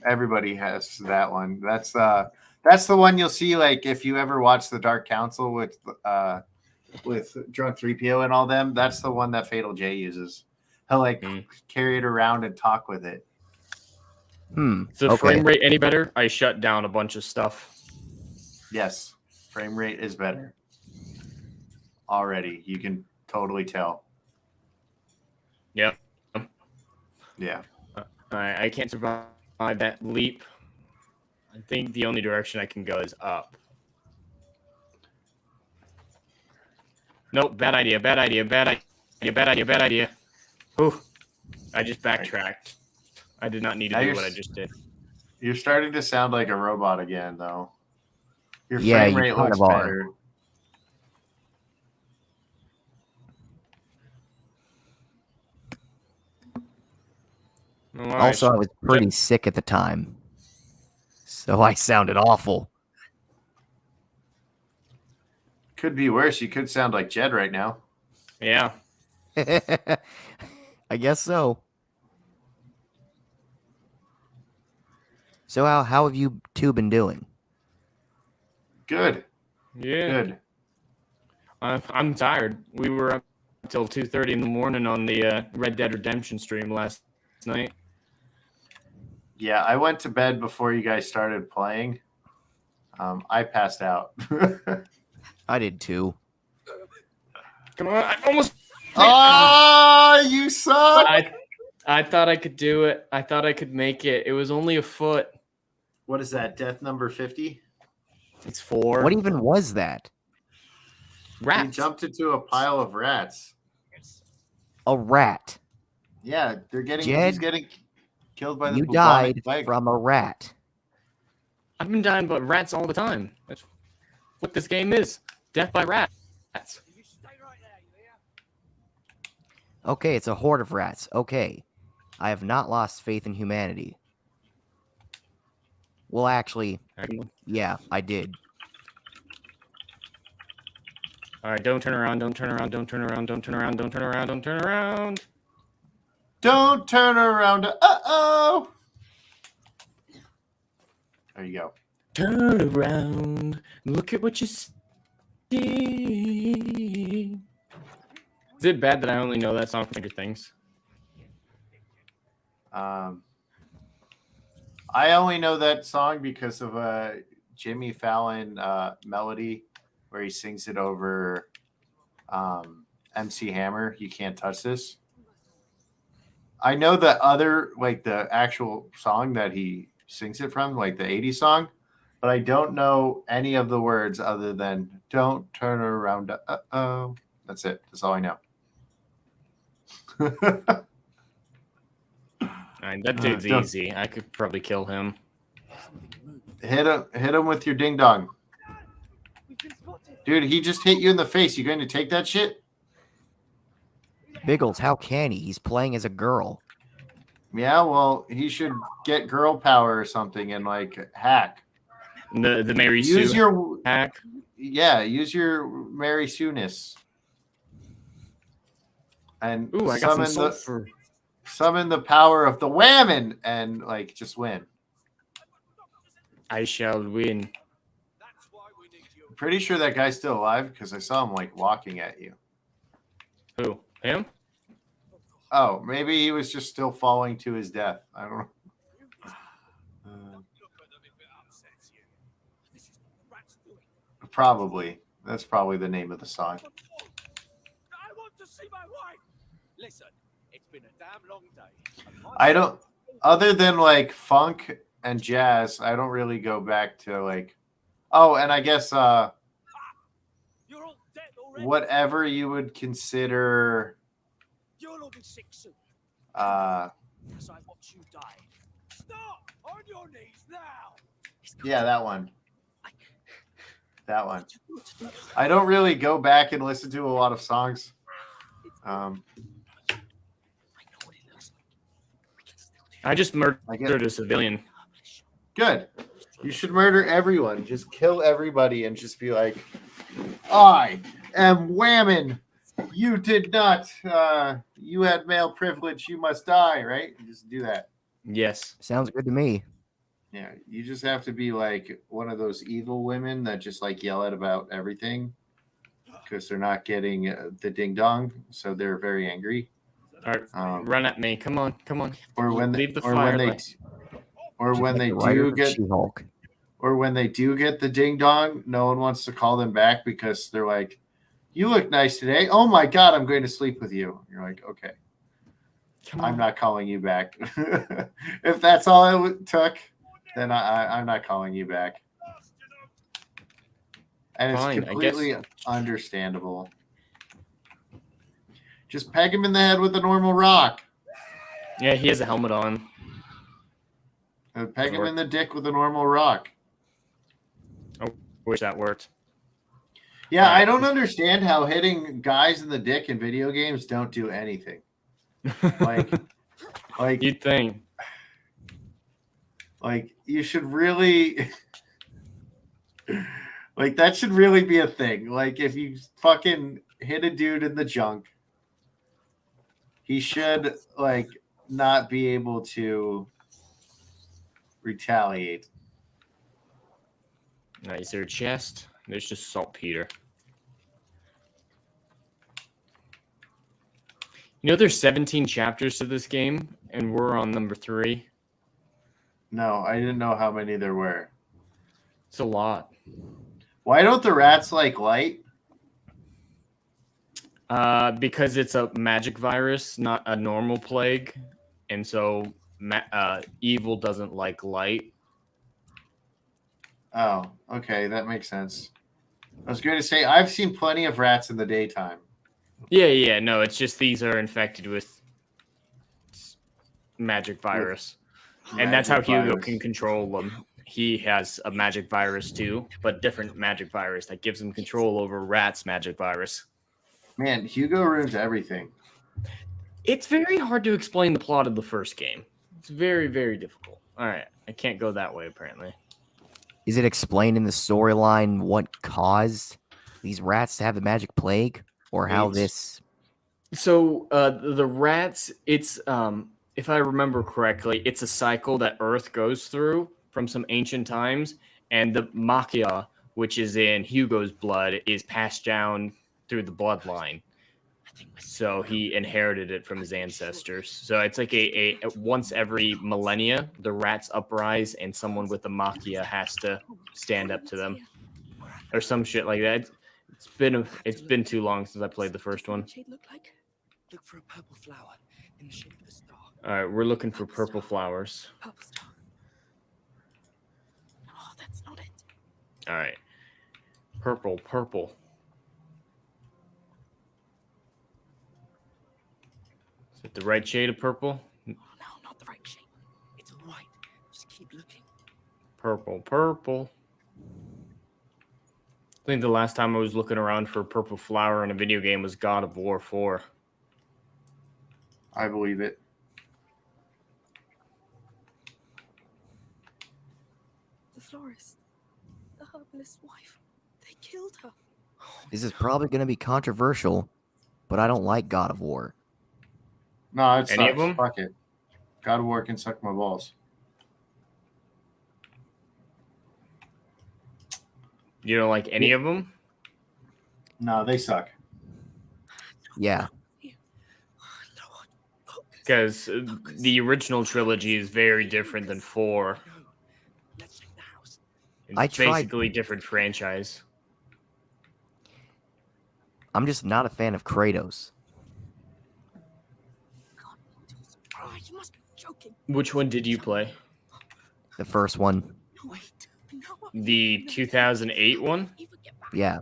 everybody has that one. That's the one you'll see. Like if you ever watch the Dark Council with Drunk 3PO and all them, that's the one that Fatal J uses. He'll like carry it around and talk with it. Is the frame rate any better? I shut down a bunch of stuff. Yes, frame rate is better. Already, you can totally tell. Yep. Yeah. I can't survive that leap. I think the only direction I can go is up. Nope, bad idea. Whew. I just backtracked. I did not need to do what I just did. You're starting to sound like a robot again, though. Your Yeah, frame you rate kind looks of are. better. Also, I was pretty sick at the time, so I sounded awful. Could be worse. You could sound like Jed right now. Yeah. I guess so. So how have you two been doing? Good. Yeah. Good. I'm tired. We were up until 2:30 in the morning on the Red Dead Redemption stream last night. Yeah, I went to bed before you guys started playing. I passed out. I did too. Come on, I almost Oh, you suck! I thought I could do it. I thought I could make it. It was only a foot. What is that? Death number 50? It's 4. What even was that? He Rats. jumped into a pile of rats. A rat. Yeah, he's Jed, getting killed by the You bubonic died plague. from a rat. I've been dying by rats all the time. That's what this game is. Death by rats. You stay right there, you hear? Okay, it's a horde of rats. Okay. I have not lost faith in humanity. Well, actually, yeah, I did. All right, don't turn around. Don't turn around. Don't turn around. Don't turn around. Don't turn around. Don't turn around. Don't turn around. Uh-oh. There you go. Turn around. Look at what you see. Is it bad that I only know that song from Stranger Things? I only know that song because of a Jimmy Fallon melody where he sings it over MC Hammer. You Can't Touch This. I know the other, like the actual song that he sings it from, like the 80s song, but I don't know any of the words other than don't turn around. Uh-oh. That's it. That's all I know. That dude's easy. I could probably kill him. Hit him with your ding dong. Dude, he just hit you in the face. You going to take that shit? Biggles, how can he? He's playing as a girl. Yeah, well, he should get girl power or something and like hack. The Mary Use Sue your hack. Yeah, use your Mary Sue-ness. And Ooh, I got some sulfur. Summon the power of the whammon and like just win. I shall win. I'm pretty sure that guy's still alive because I saw him like walking at you. Who? Him? Oh, maybe he was just still falling to his death. I don't know. Probably. That's probably the name of the song. I want to see my wife. Listen, it's been a damn long day. I don't, other than like funk and jazz, I don't really go back to like, oh, and I guess You're all dead already. whatever you would consider You'll all be sick soon. uh As I watch you die. Stop on your knees now. yeah, that one. I don't really go back and listen to a lot of songs. I just murdered a civilian. Good. You should murder everyone. Just kill everybody and just be like, I am whammon. You did not. You had male privilege. You must die, right? Just do that. Yes. Sounds good to me. Yeah, you just have to be like one of those evil women that just like yell at about everything because they're not getting the ding dong, so they're very angry. All right, run at me! Come on! Or when leave the fire. When they do get the ding dong, no one wants to call them back because they're like, "You look nice today. Oh my god, I'm going to sleep with you." You're like, "Okay, I'm not calling you back." If that's all it took, then I'm not calling you back. And it's completely understandable. Just peg him in the head with a normal rock. Yeah, he has a helmet on. Peg him in the dick with a normal rock. I wish that worked. Yeah, I don't understand how hitting guys in the dick in video games don't do anything. Like you'd think. Like you should really like that should really be a thing. Like if you fucking hit a dude in the junk, he should like not be able to retaliate. Now, is there a chest? There's just saltpeter. You know, there's 17 chapters to this game, and we're on number 3. No, I didn't know how many there were. It's a lot. Why don't the rats like light? Because it's a magic virus, not a normal plague, and so evil doesn't like light. Oh, okay, that makes sense. I was going to say I've seen plenty of rats in the daytime. Yeah, no, it's just these are infected with magic virus. And that's how Hugo can control them. He has a magic virus too, but different magic virus that gives him control over Rat's magic virus. Man, Hugo ruins everything. It's very hard to explain the plot of the first game. It's very, very difficult. All right, I can't go that way apparently. Is it explained in the storyline what caused these rats to have the magic plague, or how this? So the rats, it's if I remember correctly, it's a cycle that Earth goes through from some ancient times, and the Machia, which is in Hugo's blood, is passed down through the bloodline. So he inherited it from his ancestors. So it's like a once every millennia, the rats uprise, and someone with the Machia has to stand up to them, or some shit like that. It's been too long since I played the first one. Look for a purple flower in the shape of a star. All right, we're looking for purple flowers. Purple star. Oh, that's not it. All right, purple. Is it the right shade of purple? Oh, no, not the right shape. It's all right. Just keep looking. Purple. I think the last time I was looking around for a purple flower in a video game was God of War 4. I believe it. The florist. The herbalist's wife. They killed her. This is probably going to be controversial, but I don't like God of War. No, it Any sucks. of them? Fuck it. God of War can suck my balls. You don't like any of them? No, they suck. Yeah. Because the original trilogy is very different than 4. Let's check the house. It's basically different franchise. I'm just not a fan of Kratos. Oh, you must be joking. Which one did you play? The first one. Wait. The 2008 one? Yeah.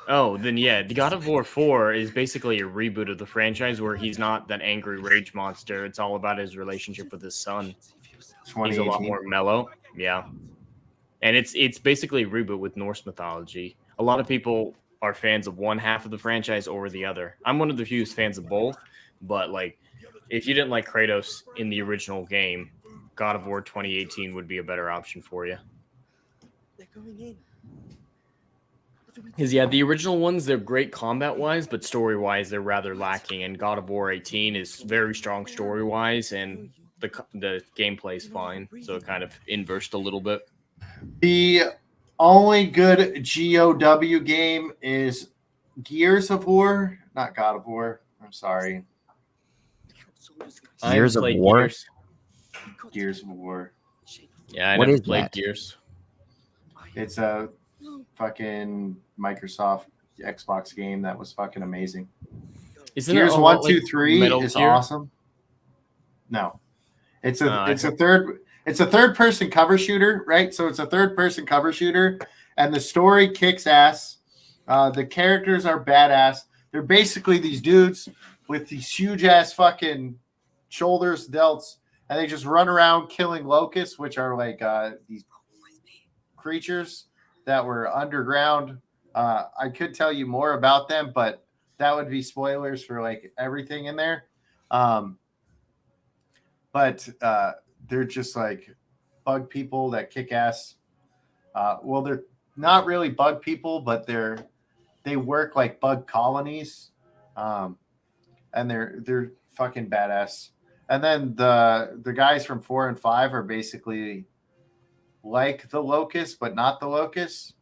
Oh, then yeah, the God of War 4 is basically a reboot of the franchise where he's not that angry rage monster. It's all about his relationship with his son. He's a lot more mellow. Yeah. And it's basically a reboot with Norse mythology. A lot of people are fans of one half of the franchise over the other. I'm one of the few fans of both, but like if you didn't like Kratos in the original game, God of War 2018 would be a better option for you. They're going in. Because, yeah, the original ones, they're great combat-wise, but story-wise, they're rather lacking. And God of War 18 is very strong story-wise, and the gameplay is fine. So it kind of inversed a little bit. The only good GOW game is Gears of War, not God of War. I'm sorry. Gears of War? Gears of War. Yeah, I What never is played that? Gears. It's a fucking Microsoft Xbox game that was fucking amazing. Isn't Gears it a 1, lot 2, like 3 Metal is Gear? awesome. No, it's a I third person cover shooter, right? So it's a third person cover shooter, and the story kicks ass. The characters are badass. They're basically these dudes with these huge ass fucking shoulders, delts, and they just run around killing locusts, which are like these creatures that were underground. I could tell you more about them, but that would be spoilers for like everything in there. But they're just like bug people that kick ass. Well, they're not really bug people, but they work like bug colonies, and they're fucking badass. And then the guys from 4 and 5 are basically like the locust, but not the locust.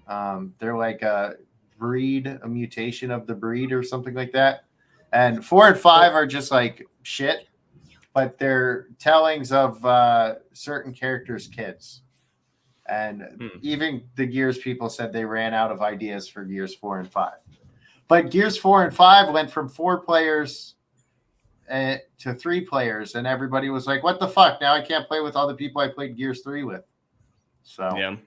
They're like a mutation of the breed or something like that. And 4 and 5 are just like shit, but they're tellings of certain characters' kids. And even the Gears people said they ran out of ideas for Gears 4 and 5. But Gears 4 and 5 went from 4 players to 3 players, and everybody was like, "What the fuck? Now I can't play with all the people I played Gears 3 with." So yeah,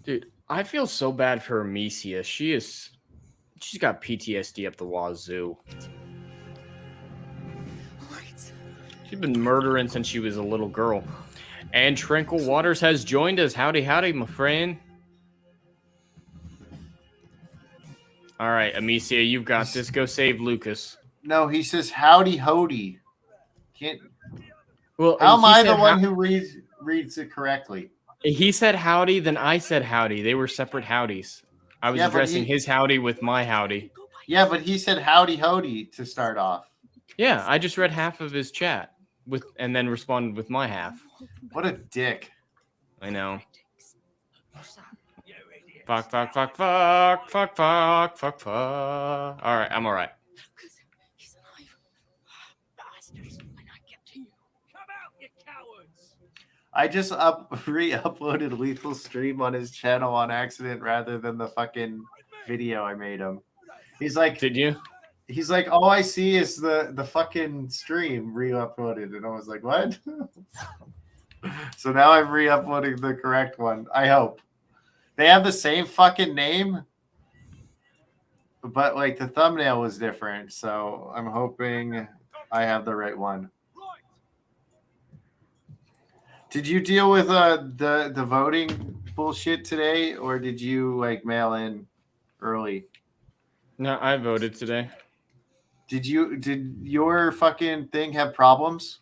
dude, I feel so bad for Amicia. She's got PTSD up the wazoo. She's been murdering since she was a little girl. And Tranquil Waters has joined us. Howdy, howdy, my friend. All right, Amicia, you've got this. Go save Lucas. no, he says howdy hody. Can't. Well, How am I the one who reads it correctly? He said howdy, then I said howdy. They were separate howdies. I was addressing his howdy with my howdy. Yeah, but he said howdy hody to start off. Yeah, I just read half of his chat and then responded with my half. What a dick. I know. Fuck, fuck, fuck, fuck, fuck, fuck, fuck, fuck. All right, I'm all right. He's alive. Bastards, when I get to you. Come out, you cowards! I just re-uploaded Lethal Stream on his channel on accident rather than the fucking video I made him. He's like, did you? He's like, all I see is the fucking stream re-uploaded, and I was like, what? So now I'm re-uploading the correct one. I hope they have the same fucking name, but like the thumbnail was different. So I'm hoping I have the right one. Did you deal with the voting bullshit today, or did you like mail in early? No, I voted today. Did your fucking thing have problems?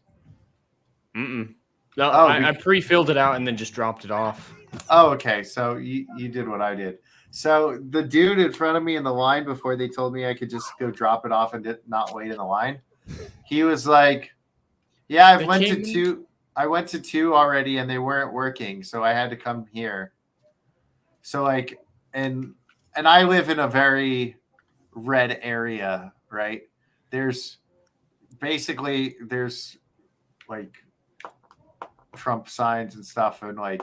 Mm-mm. No, I pre-filled it out and then just dropped it off. Oh, okay. So you did what I did. So the dude in front of me in the line before they told me I could just go drop it off and not wait in the line, he was like, "Yeah, I went to two already and they weren't working, so I had to come here." So like, and I live in a very red area, right? There's like Trump signs and stuff and like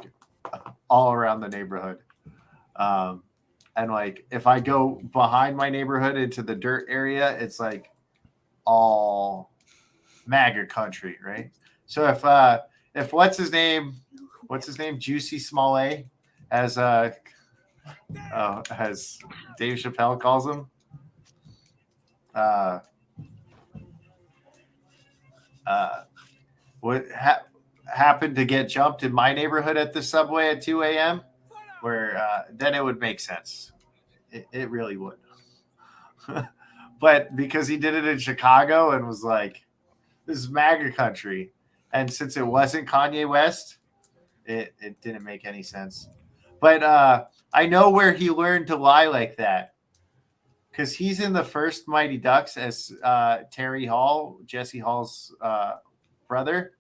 all around the neighborhood. And like if I go behind my neighborhood into the dirt area, it's like all MAGA country, right? So if what's his name, Juicy Smollett, as Dave Chappelle calls him, what happened to get jumped in my neighborhood at the subway at 2 a.m., where then it would make sense. It really would. But because he did it in Chicago and was like, this is MAGA country, and since it wasn't Kanye West, it didn't make any sense. But I know where he learned to lie like that, because he's in the first Mighty Ducks as Terry Hall, Jesse Hall's brother.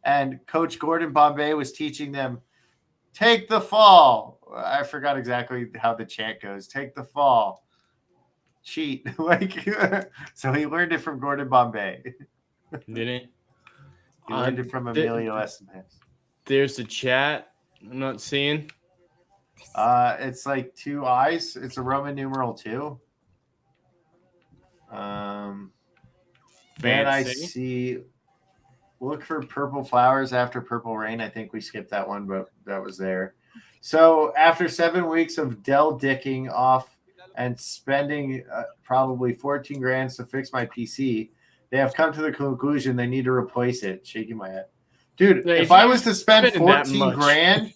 And Coach Gordon Bombay was teaching them, take the fall. I forgot exactly how the chant goes. Take the fall. Cheat. So he learned it from Gordon Bombay. Did he? He learned it from Emilio Estevez. There's a chat I'm not seeing. It's like 2 eyes. It's a Roman numeral 2. Then I see. Look for purple flowers after purple rain. I think we skipped that one, but that was there. So after 7 weeks of dicking off and spending probably 14 grand to fix my PC, they have come to the conclusion they need to replace it. Shaking my head. Dude, if I was to spend 14 grand,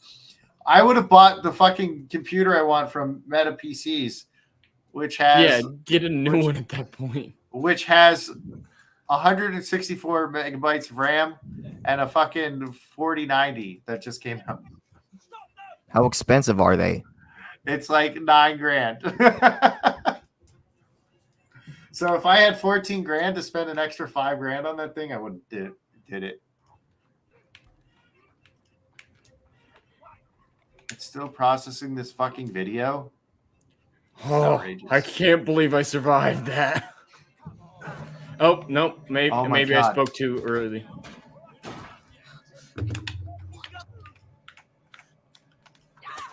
I would have bought the fucking computer I want from Meta PCs, which has... Yeah, get a new one at that point. Which has 164 megabytes of RAM and a fucking 4090 that just came out. How expensive are they? It's like $9 grand. So if I had 14 grand to spend an extra 5 grand on that thing, I would did it. It's still processing this fucking video. I can't believe I survived that. Oh, nope. Maybe I spoke too early.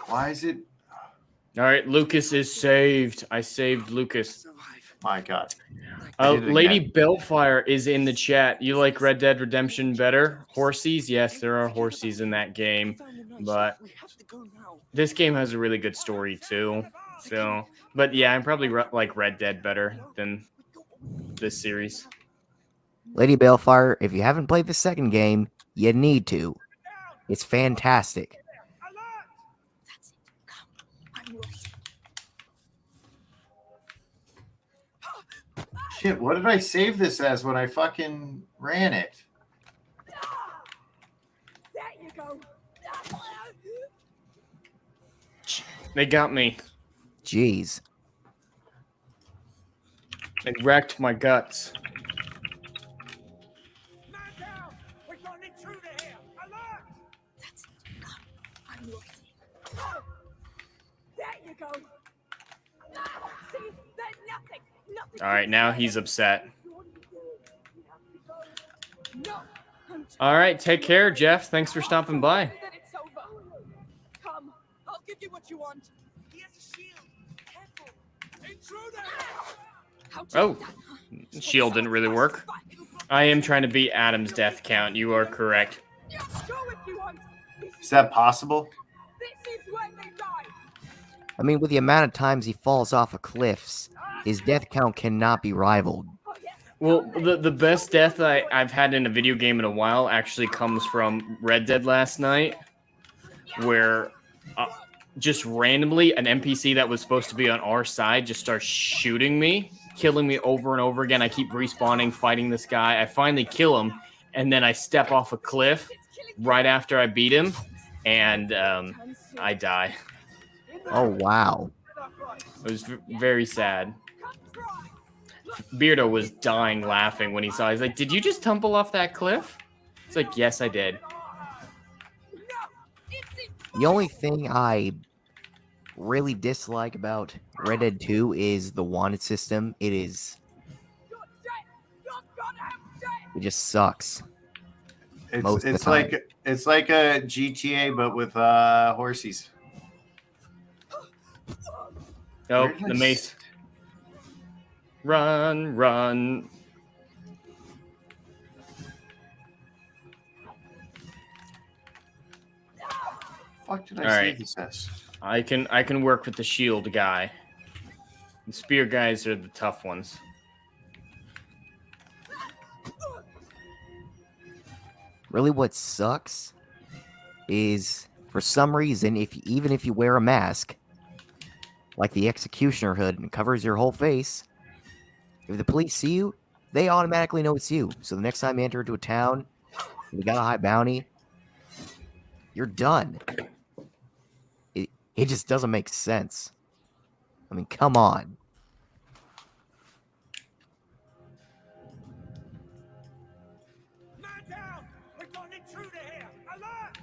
Why is it? All right, Lucas is saved. I saved Lucas. My God. I did it Lady again. Belfire is in the chat. You like Red Dead Redemption better? Horsies? Yes, there are horsies in that game, but this game has a really good story too. So, but yeah, I'm probably like Red Dead better than this series. Lady Balefire, if you haven't played the second game, you need to. It's fantastic. That's it. Come. I'm ready. Shit, what did I save this as when I fucking ran it? There you go. They got me. Jeez. They wrecked my guts. Man down! We've got an intruder here! Alert! That's it. Come. I'm ready. There you go. See, there's nothing. Nothing. All right, now he's upset. No. All right, take care, Jeff. Thanks for stopping by. Then it's over. Come. I'll give you what you want. He has a shield! Careful! Intruder! How'd you Oh, do that, huh? shield didn't really work. I am trying to beat Adam's death count. You are correct. Go if you want. Is that possible? This is where they die. I mean, with the amount of times he falls off of cliffs, his death count cannot be rivaled. Well, the best death I've had in a video game in a while actually comes from Red Dead last night, where just randomly an NPC that was supposed to be on our side just starts shooting me, killing me over and over again. I keep respawning, fighting this guy. I finally kill him, and then I step off a cliff right after I beat him, and I die. Oh, wow. It was very sad. Beardo was dying laughing when he saw it. He's like, did you just tumble off that cliff? It's like, yes, I did. The only thing I really dislike about Red Dead 2 is the wanted system. It just sucks. It's like a GTA but with horsies. Oh, the mace. Run, run. Fuck did I All say right. this as? I can work with the shield guy. The spear guys are the tough ones. Really, what sucks is, for some reason, even if you wear a mask, like the executioner hood, and covers your whole face, if the police see you, they automatically know it's you. So the next time you enter into a town, and you got a high bounty, you're done. It just doesn't make sense. I mean, come on. Man down! We've got an intruder here! Alert!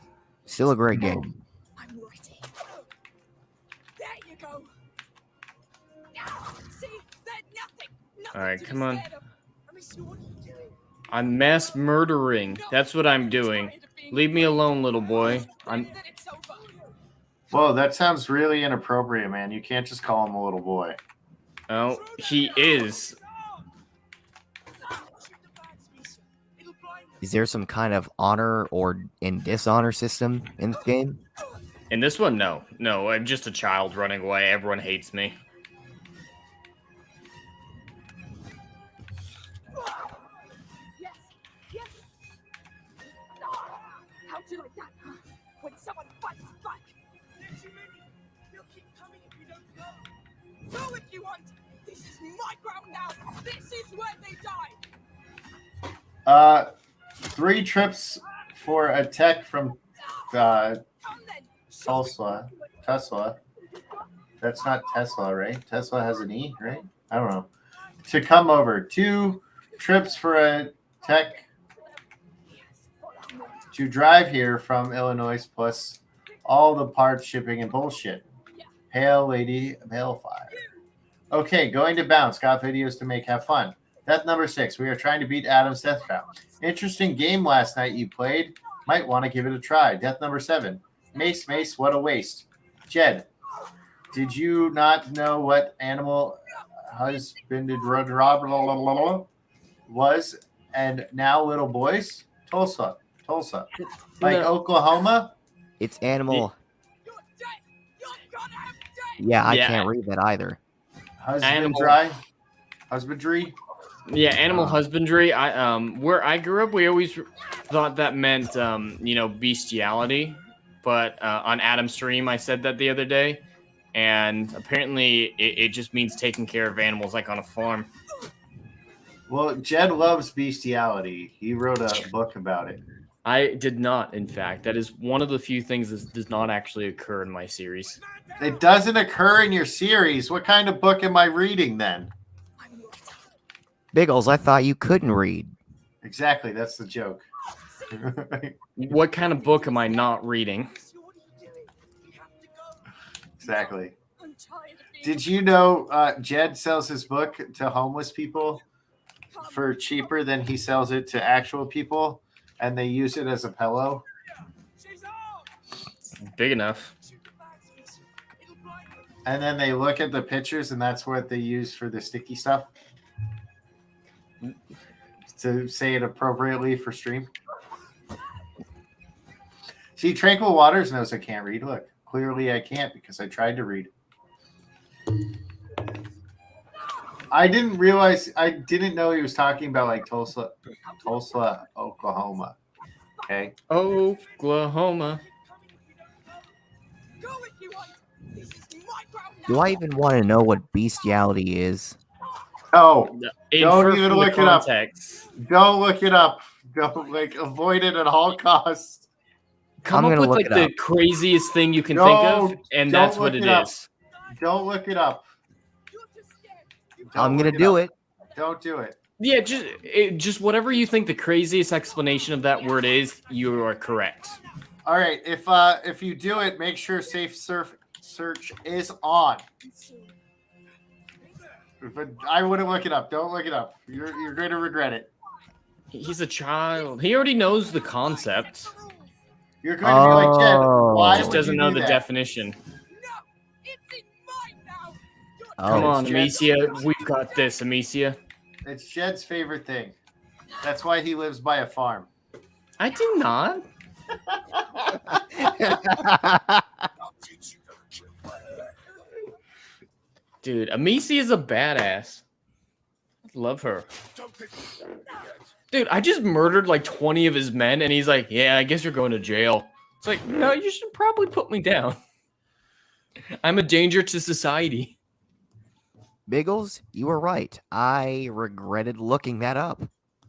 Still a great game. I'm ready. There you go. See, there's nothing. All right, come on. I miss you. What are you doing? I'm mass murdering. That's what I'm doing. Leave me alone, little boy. Then it's over. Whoa, that sounds really inappropriate, man. You can't just call him a little boy. Oh, he is. Is there some kind of honor or dishonor system in this game? In this one, no. No, I'm just a child running away. Everyone hates me. Yes, yes. How'd you like that, huh? When someone fights back. There's too many! They'll keep coming if you don't go! Go if you want. This is my ground now. This is where they die. 3 trips for a tech from Tesla. That's not Tesla, right? Tesla has an E, right? I don't know. To come over. 2 trips for a tech to drive here from Illinois, plus all the parts, shipping, and bullshit. Hail, Lady Balefire. Okay, going to bounce. Got videos to make. Have fun. Death number 6. We are trying to beat Adam's death count. Interesting game last night you played. Might want to give it a try. Death number 7. Mace, what a waste. Jed, Did you not know what animal husbanded was? And now, little boys, Tulsa. Like No. Oklahoma? It's animal. You're dead! You're goddamn dead! Yeah, I Yeah. can't read that either. Husbandry. Yeah, animal husbandry. Where I grew up, we always thought that meant bestiality. But on Adam's stream, I said that the other day, and apparently it just means taking care of animals, like on a farm. Well, Jed loves bestiality. He wrote a book about it. I did not, in fact. That is one of the few things that does not actually occur in my series. It doesn't occur in your series. What kind of book am I reading then? Biggles, I thought you couldn't read. Exactly, that's the joke. What kind of book am I not reading? Exactly. Did you know Jed sells his book to homeless people for cheaper than he sells it to actual people, and they use it as a pillow? Big enough. And then they look at the pictures, and that's what they use for the sticky stuff to say it appropriately for stream. See, Tranquil Waters knows I can't read. Look, clearly I can't because I tried to read. I didn't know he was talking about like Tulsa, Oklahoma. Okay. Oklahoma. Do I even want to know what bestiality is? Oh, Infer don't even from the look it up. context. Don't look it up. Don't avoid it at all costs. Come up with like the craziest thing you can think of, and that's what it is. Don't look it up. I'm gonna do it. Don't do it. Yeah, just whatever you think the craziest explanation of that word is, you are correct. All right, if you do it, make sure safe search is on. But I wouldn't look it up. Don't look it up. You're going to regret it. He's a child. He already knows the concept. You're going to be like, Jed, why he just doesn't know the definition. Come on, Amicia. We've got this, Amicia. It's Jed's favorite thing. That's why he lives by a farm. I do not. Dude, Amicia is a badass. Love her. Dude, I just murdered like 20 of his men, and he's like, yeah, I guess you're going to jail. It's like, no, you should probably put me down. I'm a danger to society. Biggles, you were right. I regretted looking that up.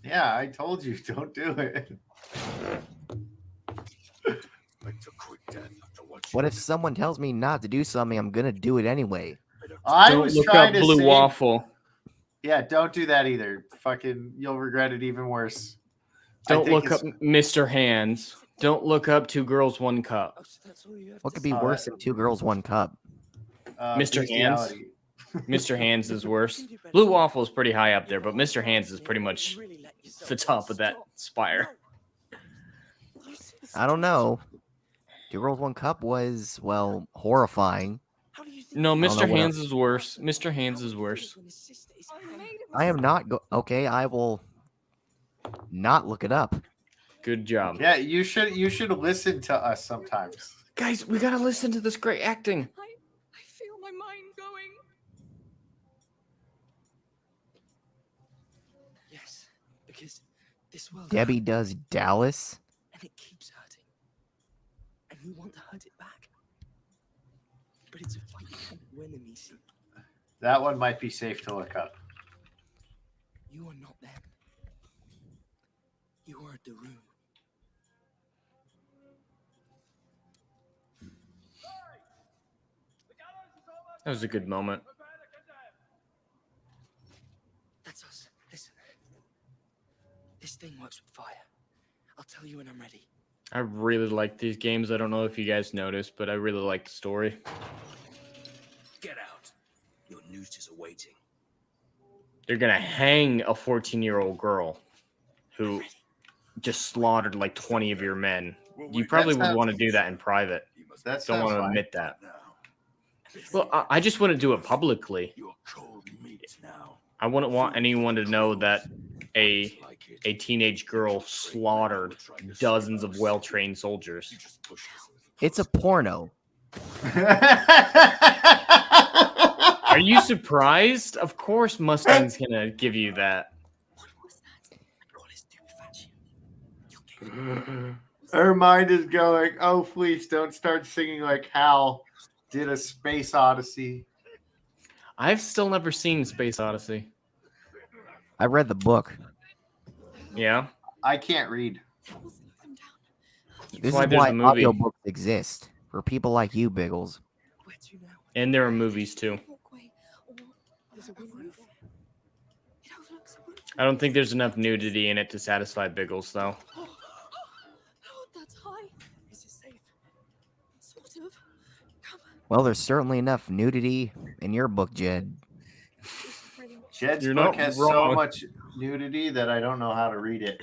Yeah, I told you, don't do it. What if someone tells me not to do something, I'm going to do it anyway? Don't look up Blue Waffle. Yeah, don't do that either. Fucking, you'll regret it even worse. Don't look up Mr. Hands. Don't look up Two Girls, One Cup. What could be worse than Two Girls, One Cup? Mr. Hands. Mr. Hands is worse. Blue Waffle is pretty high up there, but Mr. Hands is pretty much the top of that spire. I don't know. Two Girls, One Cup was, well, horrifying. No, Mr. Hands is worse. Mr. Hands is worse. I am not okay, I will not look it up. Good job. Yeah, you should listen to us sometimes. Guys, we gotta listen to this great acting. I feel my mind going. Yes, because this world. Debbie does Dallas. And it keeps hurting. And we want to hurt it back. But it's a fight you can't win, Amici. That one might be safe to look up. You are not them. You are a Daru. That was a good moment. That's us. Listen. This thing works with fire. I'll tell you when I'm ready. I really like these games. I don't know if you guys noticed, but I really like the story. Get out. Your news is awaiting. They're gonna hang a 14-year-old girl who just slaughtered like 20 of your men. You probably would want to do that in private. Don't want to admit that. Well, I just wouldn't do it publicly. I wouldn't want anyone to know that a teenage girl slaughtered dozens of well-trained soldiers. It's a porno. Are you surprised? Of course Mustang's gonna give you that. Her mind is going, oh, please don't start singing like Hal did a Space Odyssey. I've still never seen Space Odyssey. I read the book. Yeah? I can't read. This why is there's why a movie. audiobooks exist. For people like you, Biggles. And there are movies too. I don't think there's enough nudity in it to satisfy Biggles, though. Oh, that's high. Is it safe? Sort of. Come on. Well, there's certainly enough nudity in your book, Jed. Jed's You're book not has wrong. so much nudity that I don't know how to read it.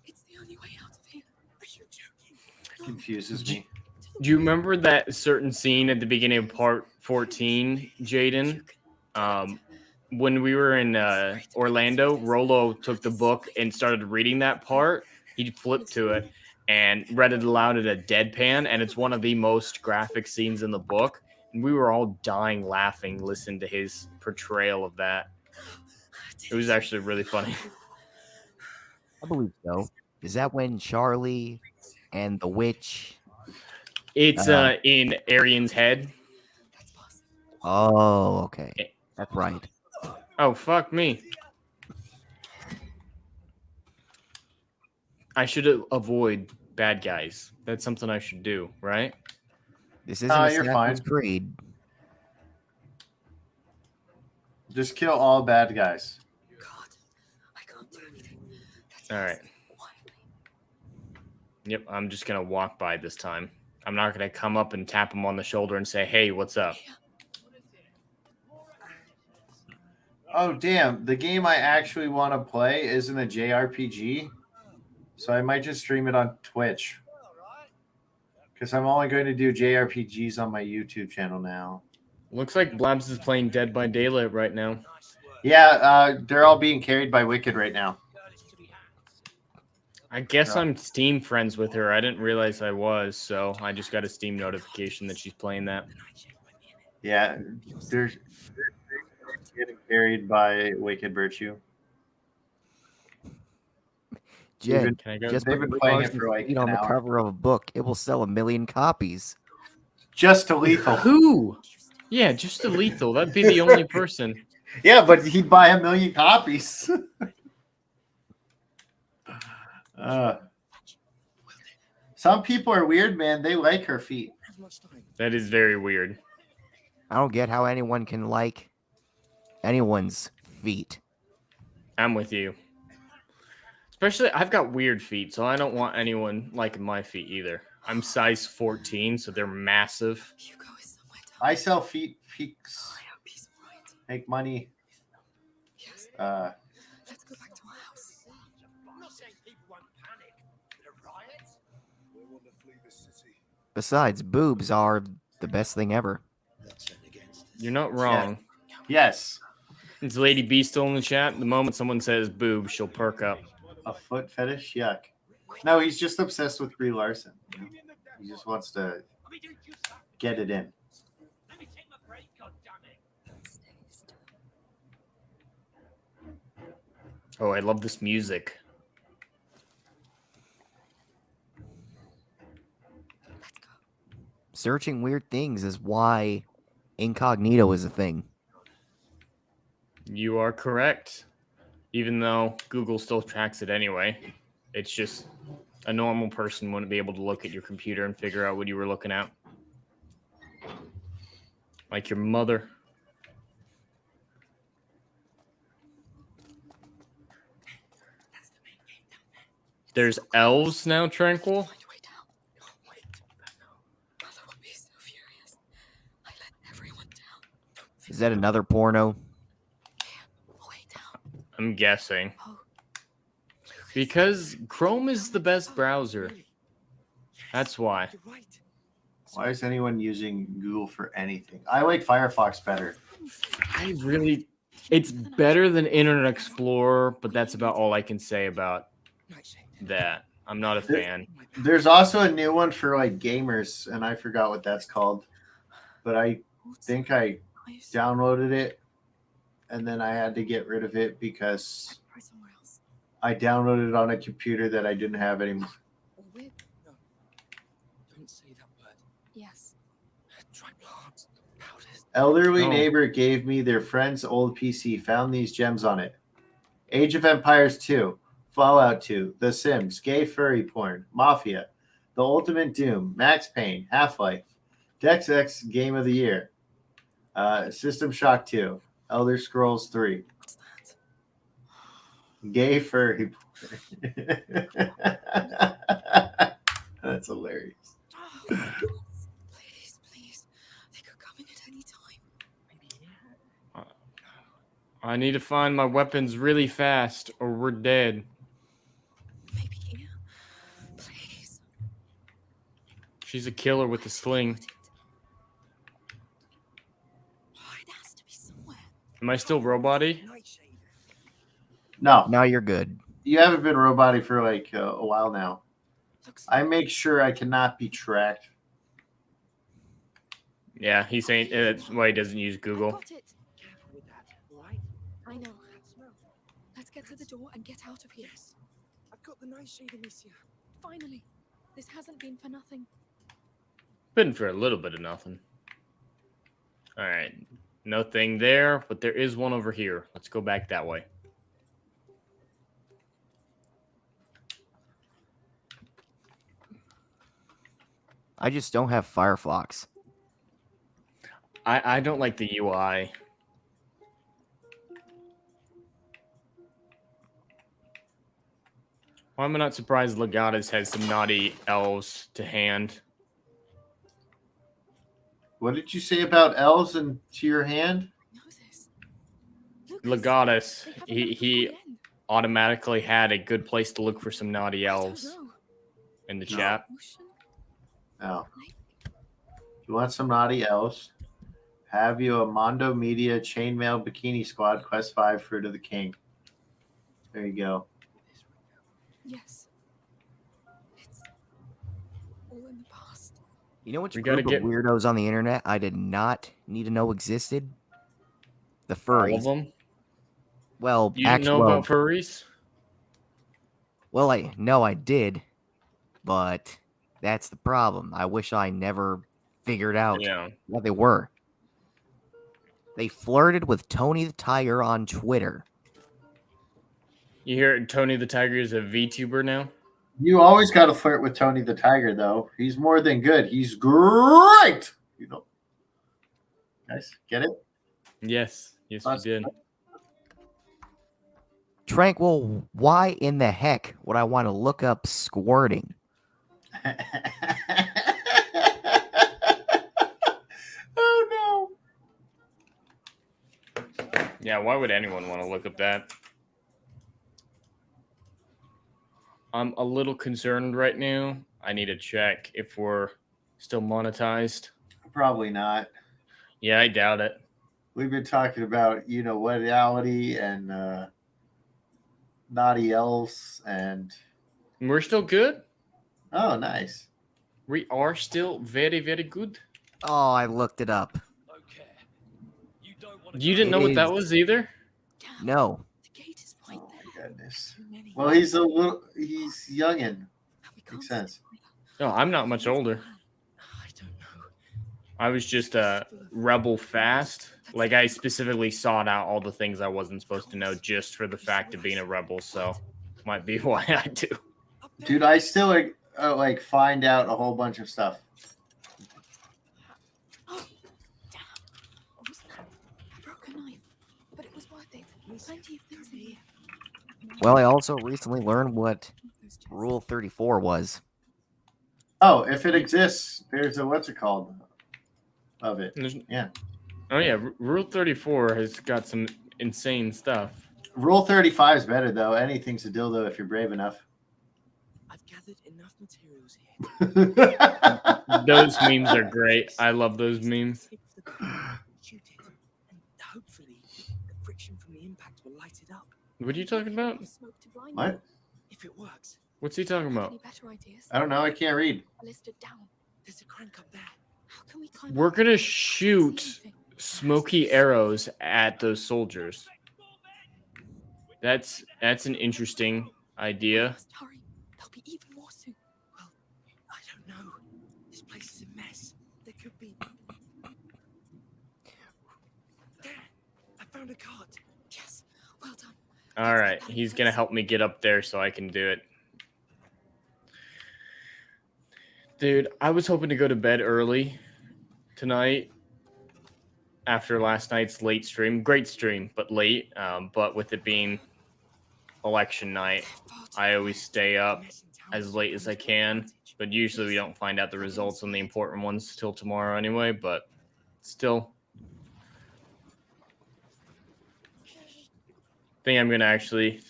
It's the only way out of here. Are you joking? Confuses me. Do you remember that certain scene at the beginning of part 14, Jaden? When we were in Orlando, Rolo took the book and started reading that part. He flipped to it and read it aloud at a deadpan, and it's one of the most graphic scenes in the book. And we were all dying laughing listening to his portrayal of that. It was actually really funny. I believe so. Is that when Charlie and the witch? It's in Arian's head. Oh, okay. That's right. Oh, fuck me. I should avoid bad guys. That's something I should do, right? This isn't You're Assassin's fine. Creed. Just kill all bad guys. God, I can't do anything. That's All right. Yep, I'm just going to walk by this time. I'm not going to come up and tap him on the shoulder and say, hey, what's up? Oh, damn. The game I actually want to play isn't a JRPG. So I might just stream it on Twitch. Because I'm only going to do JRPGs on my YouTube channel now. Looks like Blabs is playing Dead by Daylight right now. Yeah, they're all being carried by Wicked right now. I guess I'm Steam friends with her. I didn't realize I was, so I just got a Steam notification that she's playing that. Yeah, they're getting carried by Wicked Virtue. Jed, Can I go? just They've put been playing it Barnes for like Feet an on the hour. cover of a book. It will sell 1 million copies. Just to Lethal. Who? Yeah, just a Lethal. That'd be the only person. Yeah, but he'd buy 1 million copies. Some people are weird, man. They like her feet. That is very weird. I don't get how anyone can like anyone's feet. I'm with you. Especially, I've got weird feet, so I don't want anyone liking my feet either. I'm size 14, so they're massive. I sell feet peaks. Make money. Yes. Uh, Let's go back to our house. I'm not saying people won't panic, but a riot? We want to flee the city. Besides, boobs are the best thing ever. You're not wrong. yes. Is Lady B still in the chat? The moment someone says boob, she'll perk up. A foot fetish? Yuck. No, he's just obsessed with Brie Larson. You know? He just wants to get it in. Let me take my break, goddammit. Oh, I love this music. Searching weird things is why incognito is a thing. You are correct. Even though Google still tracks it anyway. It's just a normal person wouldn't be able to look at your computer and figure out what you were looking at. Like your mother. There's elves now, Tranquil? Is that another porno? I'm guessing. Because Chrome is the best browser. That's why. Why is anyone using Google for anything? I like Firefox better. It's better than Internet Explorer, but that's about all I can say about that. I'm not a fan. There's also a new one for like gamers, and I forgot what that's called. But I think I downloaded it, and then I had to get rid of it because I downloaded it on a computer that I didn't have anymore. No. Don't say that word. Yes. Try plants. Powders. Elderly Oh. neighbor gave me their friend's old PC. Found these gems on it. Age of Empires 2, Fallout 2, The Sims, gay furry porn, Mafia, The Ultimate Doom, Max Payne, Half-Life, Dex X Game of the Year, System Shock 2, Elder Scrolls 3. What's that? Gay furry porn. That's hilarious. Oh, please, please. They could come in at any time. I need to find my weapons really fast, or we're dead. Maybe here. Please. She's a killer with a sling. Oh, it has to be somewhere. Am I still robot-y? No, Now you're good. you haven't been robot-y for like a while now. Looks I make sure I cannot be tracked. Yeah, he's saying that's why he doesn't use I Google. got it. Careful with that, all right? I know. Smell. Let's get to the door and get out of here. Yes. I've got the nightshade, Amicia. Finally. This hasn't been for nothing. Been for a little bit of nothing. All right, nothing there, but there is one over here. Let's go back that way. I just don't have Firefox. I don't like the UI. Why am I not surprised Legatus has some naughty elves to hand? What did you say about elves and to your hand? Know this. Look, Legatus, they have a he map before the end. automatically had a good place to look for some naughty I don't elves know. in the No. chat. Ocean? No. If you want some naughty elves, have you a Mondo Media Chainmail Bikini Squad Quest 5 Fruit of the King. There you go. Yes. It's all in the past. You know which We gotta group of weirdos on the internet I did not need to know existed? The All of furries. them. Well, You didn't know about furries? Well, I did, but that's the problem. I wish I never figured out Yeah. what they were. They flirted with Tony the Tiger on Twitter. You hear Tony the Tiger is a VTuber now? You always got to flirt with Tony the Tiger, though. He's more than good. He's great. You know, guys, get it? Yes. Yes, we did. Tranquil, why in the heck would I want to look up squirting? Oh no. Yeah, why would anyone want to look up that? I'm a little concerned right now. I need to check if we're still monetized. Probably not. Yeah, I doubt it. We've been talking about, you know, reality and naughty elves and We're still good. oh, nice. We are still very, very good. Oh, I looked it up. Okay. You don't want You didn't know what that is- was either? No. The gate is right Oh there. my goodness. Too many. Well, he's youngin. And we can't Makes sense. see either. No, I'm not much older. I don't know. I was just a rebel fast. Like, I specifically sought out all the things I wasn't supposed to know just for the fact of being a rebel, so might be why I do. Up there. Dude, I still like find out a whole bunch of stuff. Oh, damn. What was that? I broke a knife, but it was worth it. Plenty of things in here. Well, I also recently learned what Those chests. Rule 34 was. Oh, if it exists, there's a what's it called of it. Yeah. Oh, yeah. Rule 34 has got some insane stuff. Rule 35 is better though. Anything's a dildo if you're brave enough. I've gathered enough materials here. Those memes are great. I love those memes. Shoot it, and hopefully the friction from the impact will light it up. What are you talking about? Smoke to blind What? you. If it works, What's he talking Any about? better ideas? I don't know. I can't read. Listed down. there's a crank up there. How can we climb We're up? gonna I can't see shoot anything. smoky arrows at those soldiers. That's an interesting We idea. must hurry. There'll be even more soon. Well, I don't know. This place is a mess. There could be. There, I found a cart. Yes. Well done. All right, he's gonna help me get up there so I can do it. Dude, I was hoping to go to bed early tonight after last night's late stream. Great stream, but late. But with it being election night, I always stay up as late as I can. But usually we don't find out the results on the important ones till tomorrow anyway. But still, I think I'm going to actually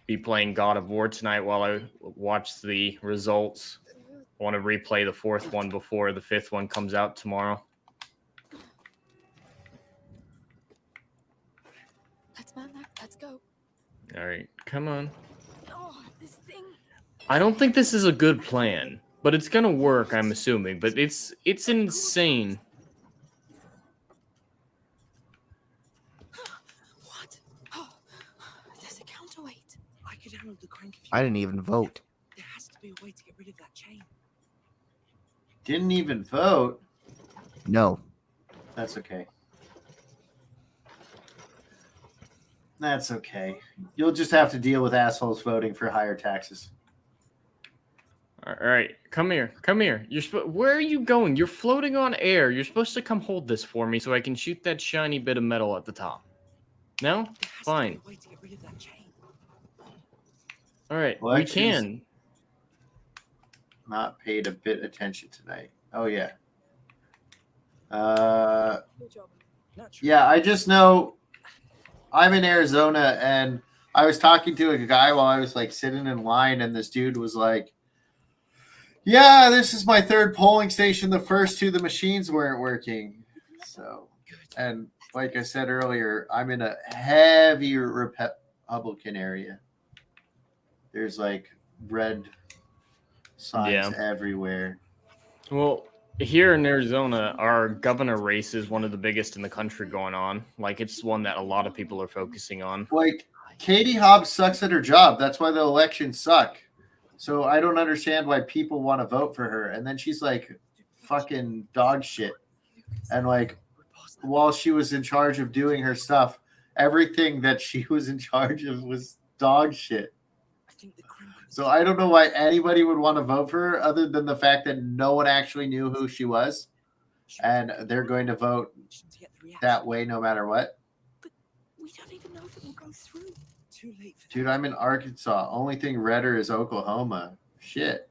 be playing God of War tonight while I watch the results. I want to replay the fourth one before the fifth one comes out tomorrow. Let's man that. Let's go. All right, come on. Oh, this thing. I don't think this is a good plan, but it's going to work, I'm assuming. But it's insane. What? Oh, there's a counterweight. I could handle the crank if you. I didn't even vote. There has to be a way to get rid of that chain. Didn't even vote. No. That's okay. That's okay. You'll just have to deal with assholes voting for higher taxes. All right, come here. Come here. Where are you going? You're floating on air. You're supposed to come hold this for me so I can shoot that shiny bit of metal at the top. No? Fine. A way to get rid of that chain. All right, we Elections. can. Not paid a bit attention tonight. Oh yeah. Good job. Yeah, I just know I'm in Arizona and I was talking to a guy while I was like sitting in line and this dude was like, yeah, this is my third polling station. The first two, the machines weren't working. So, and like I said earlier, I'm in a heavy Republican area. There's like red signs everywhere. Well, here in Arizona, our governor race is one of the biggest in the country going on. Like, it's one that a lot of people are focusing on. Like, Katie Hobbs sucks at her job. That's why the elections suck. So I don't understand why people want to vote for her. And then she's like fucking dog shit. And like, while she was in charge of doing her stuff, everything that she was in charge of was dog shit. So I don't know why anybody would want to vote for her other than the fact that no one actually knew who she was. And they're going to vote that way no matter what. We don't even know if it will go through. Too late for Dude, I'm in Arkansas. Only thing redder is Oklahoma. Shit.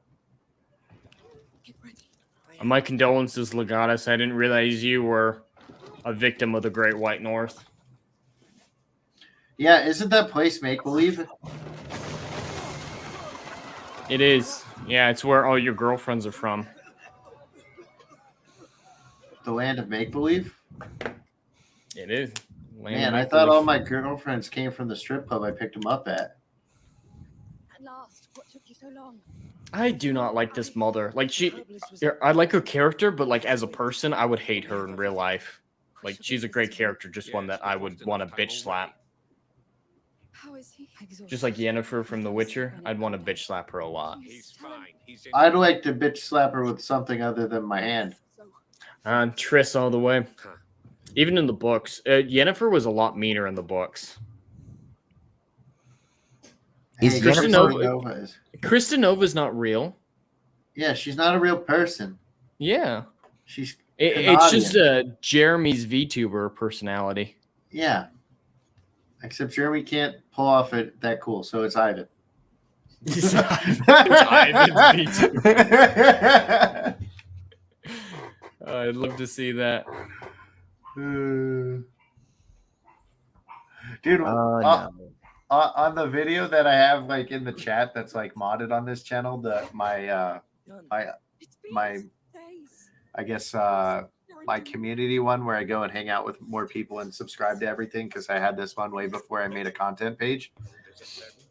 Get ready. My condolences, Legatus. I didn't realize you were a victim of the Great White North. Yeah, isn't that place make-believe? It is. Yeah, it's where all your girlfriends are from. The land of make-believe? It is. Man, I thought all my girlfriends came from the strip club I picked them up at. At last, what took you so long? I do not like this mother. Like, I like her character, but like as a person, I would hate her in real life. Like, she's a great character, just one that I would want to bitch slap. How is he? Just like Yennefer from The Witcher, I'd want to bitch slap her a lot. He's fine. He's in. I'd like to bitch slap her with something other than my hand. Triss all the way. Even in the books, Yennefer was a lot meaner in the books. Is Hey, Yennefer- Nova is. Krista Nova's not real. Yeah, she's not a real person. Yeah. She's It's just Jeremy's VTuber personality. Yeah. Except Jeremy can't pull off it that cool, so it's Ivan. It's Ivan's VTuber. I'd love to see that. Dude, No. on the video that I have like in the chat that's like modded on this channel, my I guess my community one where I go and hang out with more people and subscribe to everything because I had this one way before I made a content page.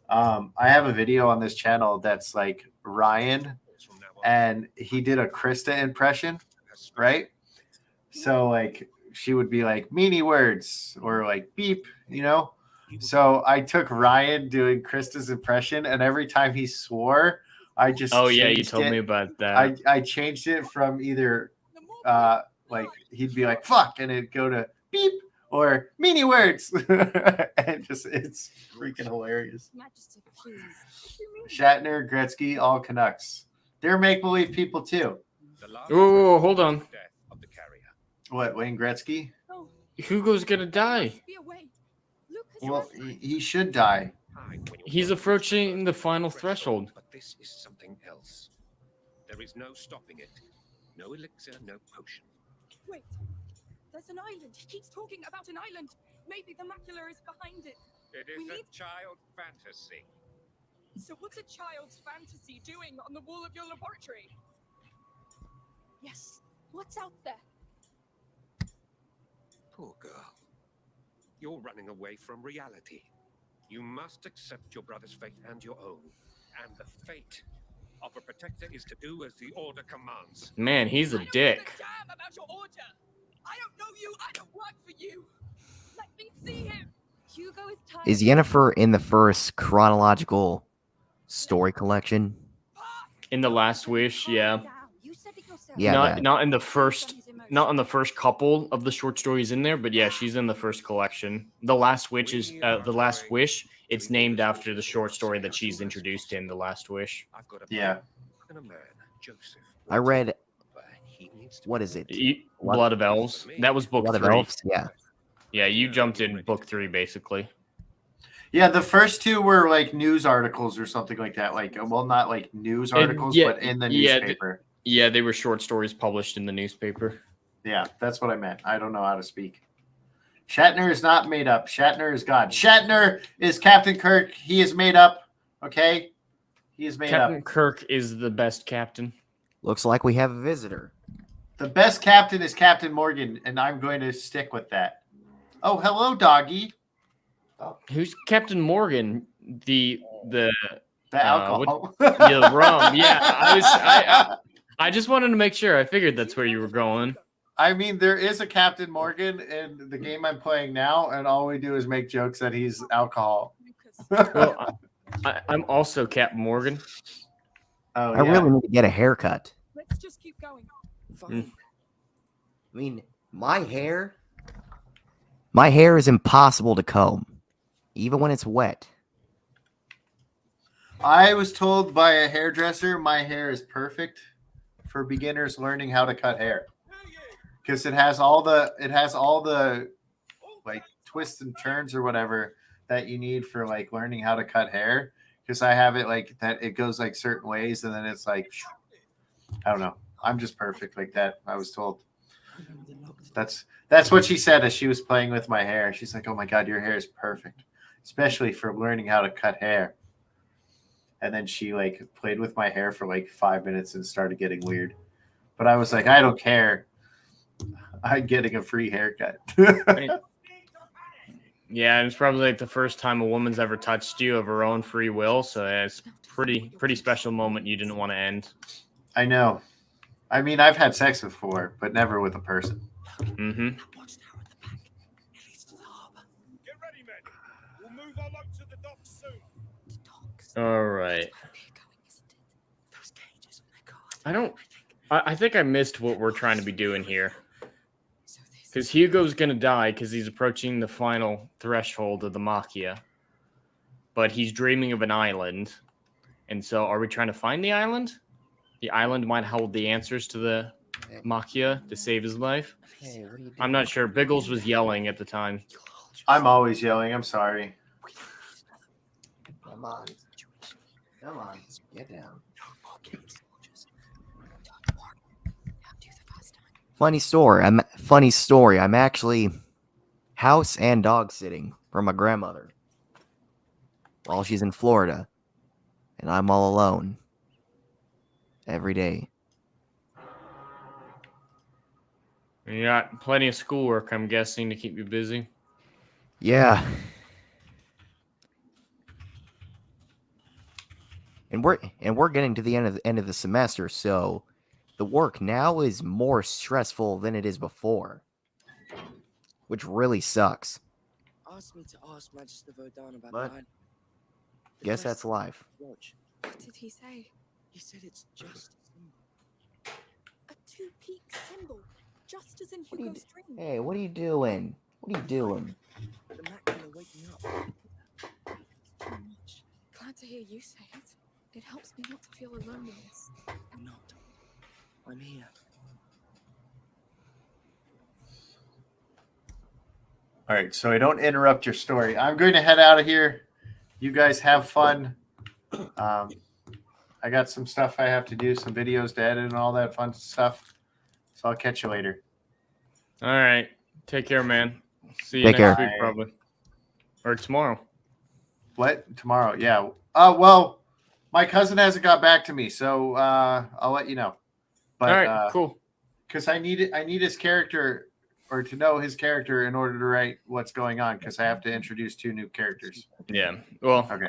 I have a video on this channel that's like Ryan, and he did a Krista impression, right? So like she would be like meanie words or like beep, you know? So I took Ryan doing Krista's impression, and every time he swore, I just you told me about that. I changed it from either like he'd be like fuck and it'd go to beep or meanie words. And just it's freaking hilarious. Shatner, Gretzky, all Canucks. They're make-believe people too. Oh, hold on. What, Wayne Gretzky? Hugo's gonna die. Well, he should die. He's approaching the final threshold. But this is something else. There is no stopping it. No elixir, no potion. Wait, there's an island. He keeps talking about an island. Maybe the macula is behind it. It is a child fantasy. So what's a child's fantasy doing on the wall of your laboratory? Yes, what's out there? Poor girl. You're running away from reality. You must accept your brother's fate and your own. And the fate of a protector is to do as the order commands. Man, he's a dick. I don't give a damn about your order. I don't know you. I don't work for you. Let me see him. Hugo is tired. Is Yennefer in the first chronological story collection? In the Last Wish, yeah. Yeah, Not in the first, not in the first couple of the short stories in there, but yeah, she's in the first collection. The Last Wish is the Last Wish. It's named after the short story that she's introduced in The Last Wish. Yeah. I read. What is it? Blood of Elves. That was book Blood 3. of Elves. Yeah. Yeah, you jumped in book 3 basically. Yeah, the first two were like news articles or something like that. Like, well, not like news articles, but in the newspaper. Yeah, they were short stories published in the newspaper. Yeah, that's what I meant. I don't know how to speak. Shatner is not made up. Shatner is God. Shatner is Captain Kirk. He is made up. Okay? He is made up. Captain Kirk is the best captain. Looks like we have a visitor. The best captain is Captain Morgan, and I'm going to stick with that. Oh, hello, doggy. Who's Captain Morgan? The alcohol. The rum. Yeah, I just wanted to make sure. I figured that's where you were going. I mean, there is a Captain Morgan in the game I'm playing now, and all we do is make jokes that he's alcohol. Well, I'm also Captain Morgan. Oh, I really need to get a haircut. Let's just keep going. I mean, my hair is impossible to comb, even when it's wet. I was told by a hairdresser my hair is perfect for beginners learning how to cut hair because it has all the like twists and turns or whatever that you need for like learning how to cut hair. Because I have it like that, it goes like certain ways, and then it's like I don't know. I'm just perfect like that. I was told. That's what she said as she was playing with my hair. She's like, "Oh my God, your hair is perfect, especially for learning how to cut hair." And then she like played with my hair for like 5 minutes and started getting weird. But I was like, I don't care. I'm getting a free haircut. Yeah, and it's probably like the first time a woman's ever touched you of her own free will. So it's pretty special moment you didn't want to end. I know. I mean, I've had sex before, but never with a person. Mm-hmm. Get ready, men. We'll move our load to the docks soon. All right. I think I missed what we're trying to be doing here. Because Hugo's going to die because he's approaching the final threshold of the Machia. But he's dreaming of an island. And so are we trying to find the island? The island might hold the answers to the Machia to save his life. Hey, what are you doing? I'm not sure. Biggles was yelling at the time. I'm always yelling. I'm sorry. Come on. Come on. Get down. Funny story. I'm actually house and dog sitting for my grandmother while she's in Florida, and I'm all alone every day. You got plenty of schoolwork, I'm guessing, to keep you busy. Yeah. And we're getting to the end of the semester, so the work now is more stressful than it is before, which really sucks. Asked me to ask Magister Vodan about But the island. guess that's life. Watch. What did he say? He said it's just a symbol. A two-peak symbol, just as in What are you Hugo's dream. Hey, what are you doing? What are you doing? The macula waking up. Too much. Glad to hear you say it. It helps me not to feel alone in this. You're not. I'm here. All right, so I don't interrupt your story. I'm going to head out of here. You guys have fun. I got some stuff I have to do, some videos to edit and all that fun stuff. So I'll catch you later. All right. Take care, man. See you Take next care. week, probably. Or tomorrow. What? Tomorrow? Yeah. Well, my cousin hasn't got back to me, so I'll let you know. But, all right, cool. Because I need his character, or to know his character in order to write what's going on, because I have to introduce 2 new characters. Yeah. Well, Okay.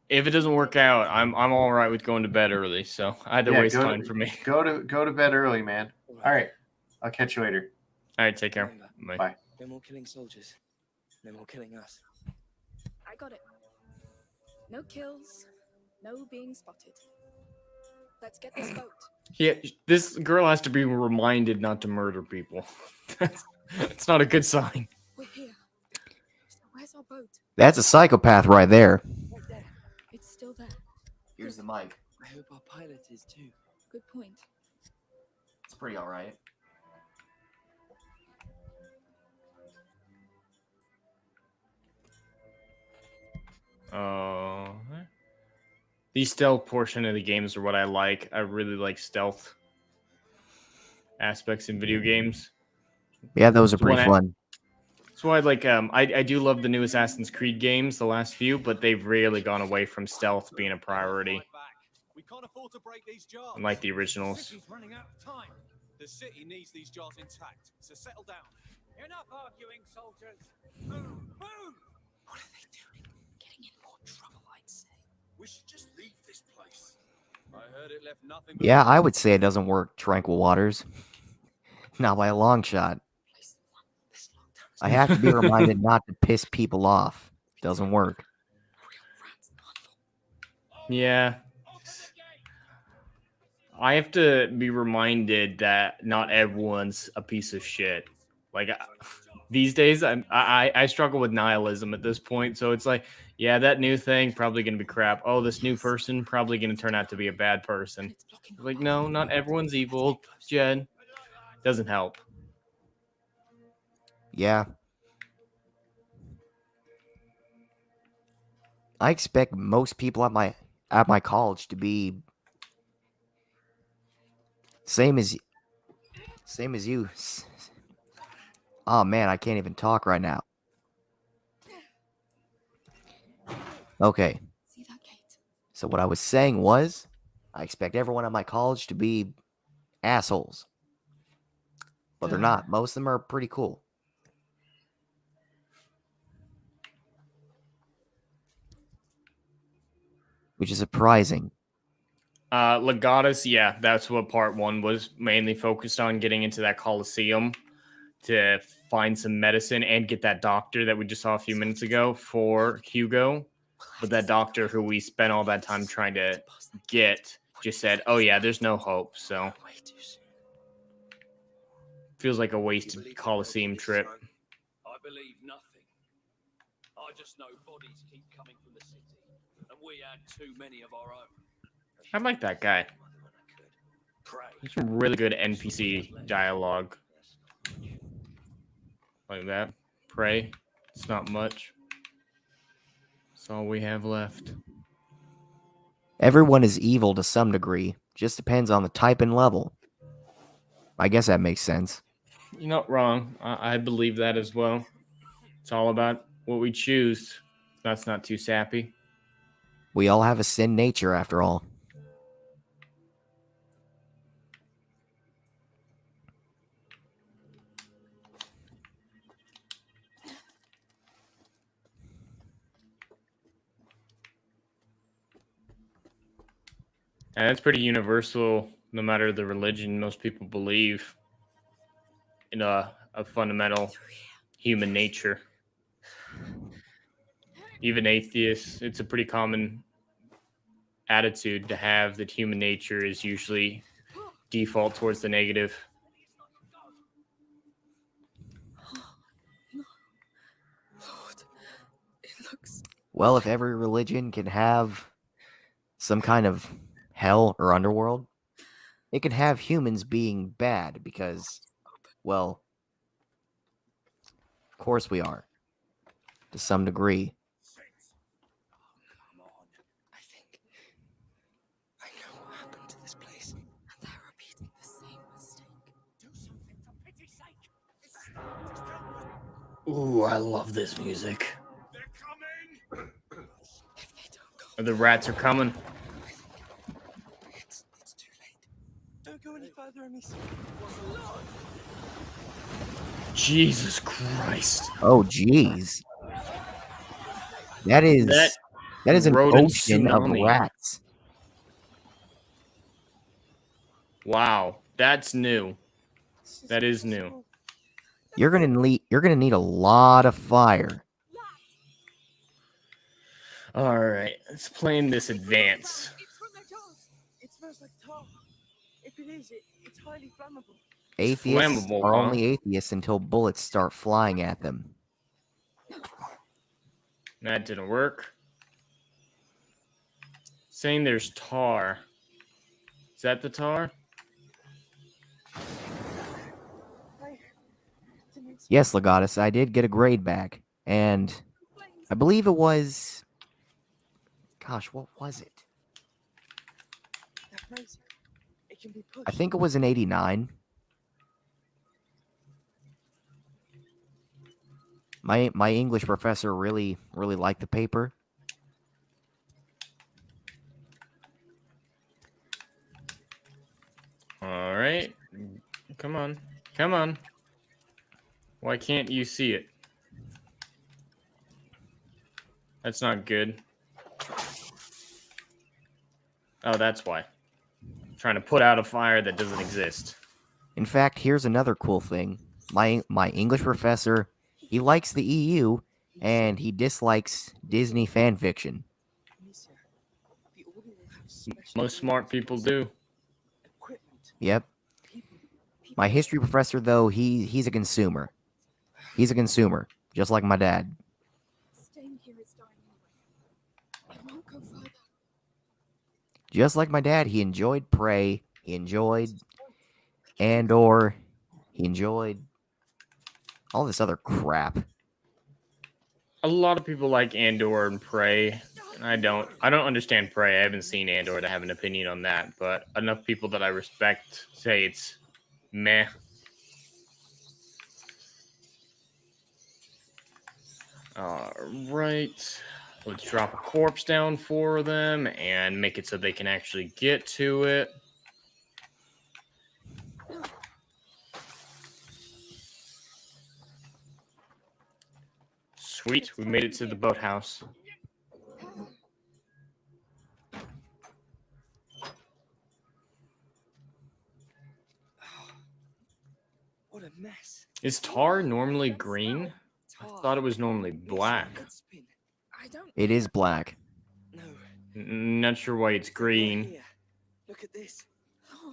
If it doesn't work out, I'm all right with going to bed early. So either way's fine for me. Go to bed early, man. All right. I'll catch you later. All right, take care. Remember, Bye. no more killing soldiers. No more killing us. I got it. No kills, no being spotted. Let's get this boat. Yeah, this girl has to be reminded not to murder people. That's not a good sign. We're here. So where's our boat? That's a psychopath right there. Right there. It's still there. Here's the mic. I hope our pilot is too. Good point. It's pretty all right. These stealth portion of the games are what I like. I really like stealth aspects in video games. Yeah, those are pretty fun. That's why I do love the new Assassin's Creed games, the last few, but they've really gone away from stealth being a priority. We can't afford to break these jars. Unlike the originals. The city's running out of time. The city needs these jars intact, so settle down. Enough arguing, soldiers. Move, move. What are they doing? Getting in more trouble, I'd say. We should just leave this place. I heard it left nothing but Yeah, I would say it doesn't work, Tranquil Waters. Not by a long shot. I have to be reminded not to piss people off. Doesn't work. Yeah. I have to be reminded that not everyone's a piece of shit. Like these days, I struggle with nihilism at this point. So it's like, yeah, that new thing probably going to be crap. Oh, this new person probably going to turn out to be a bad person. Like, no, not everyone's evil, Jed. Doesn't help. Yeah. I expect most people at my college to be same as you. Oh man, I can't even talk right now. Okay. So what I was saying was, I expect everyone at my college to be assholes. But they're not. Most of them are pretty cool. Which is surprising. Legatus, yeah, that's what part 1 was mainly focused on, getting into that Coliseum to find some medicine and get that doctor that we just saw a few minutes ago for Hugo. But that doctor who we spent all that time trying to get just said, oh yeah, there's no hope. So feels like a wasted Coliseum trip. I believe nothing. I just know bodies keep coming from the city, and we had too many of our own. I like that guy. There's some really good NPC dialogue. Like that. Pray. It's not much. That's all we have left. Everyone is evil to some degree. Just depends on the type and level. I guess that makes sense. You're not wrong. I believe that as well. It's all about what we choose. That's not too sappy. We all have a sin nature after all. And that's pretty universal, no matter the religion. Most people believe in a fundamental human nature. Even atheists, it's a pretty common attitude to have that human nature is usually default towards the negative. Lord, it looks. Well, if every religion can have some kind of hell or underworld, it can have humans being bad because, well, of course we are, to some degree. Come on. I think I know what happened to this place. And they're repeating the same mistake. Do something for pity's sake. Ooh, I love this music. They're coming. If they don't go, The rats are coming. It's too late. Don't go any further, Amicia. Jesus Christ. Oh, jeez. That is an rodent ocean tsunami. of rats. Wow, that's new. That is new. You're gonna need a lot of fire. All right, let's plan this advance. It's from their jars. It smells like tar. If it is, it's highly flammable. Atheists flammable, are huh? only atheists until bullets start flying at them. That didn't work. Saying there's tar. Is that the tar? Yes, Legatus, I did get a grade back, and I believe it was. Gosh, what was it? That brazier, it can be pushed. I think it was an 89. My English professor really liked the paper. All right. Come on. Come on. Why can't you see it? That's not good. Oh, that's why. I'm trying to put out a fire that doesn't exist. In fact, here's another cool thing. My English professor, he likes the EU, and he dislikes Disney fan fiction. Amicia, the order will have special Most smart people do. equipment. Yep. My history professor, though, he's a consumer. He's a consumer, just like my dad. staying here is dying anyway. I won't go further. Just like my dad, he enjoyed Prey. He enjoyed Andor. He enjoyed all this other crap. A lot of people like Andor and Prey. And I don't understand Prey. I haven't seen Andor to have an opinion on that, but enough people that I respect say it's meh. All right. Let's drop a corpse down for them and make it so they can actually get to it. Sweet, we made it to the boathouse. What a mess. Is tar normally green? I thought it was normally black. I don't. It is black. No. Not sure why it's green. Here. Look at this.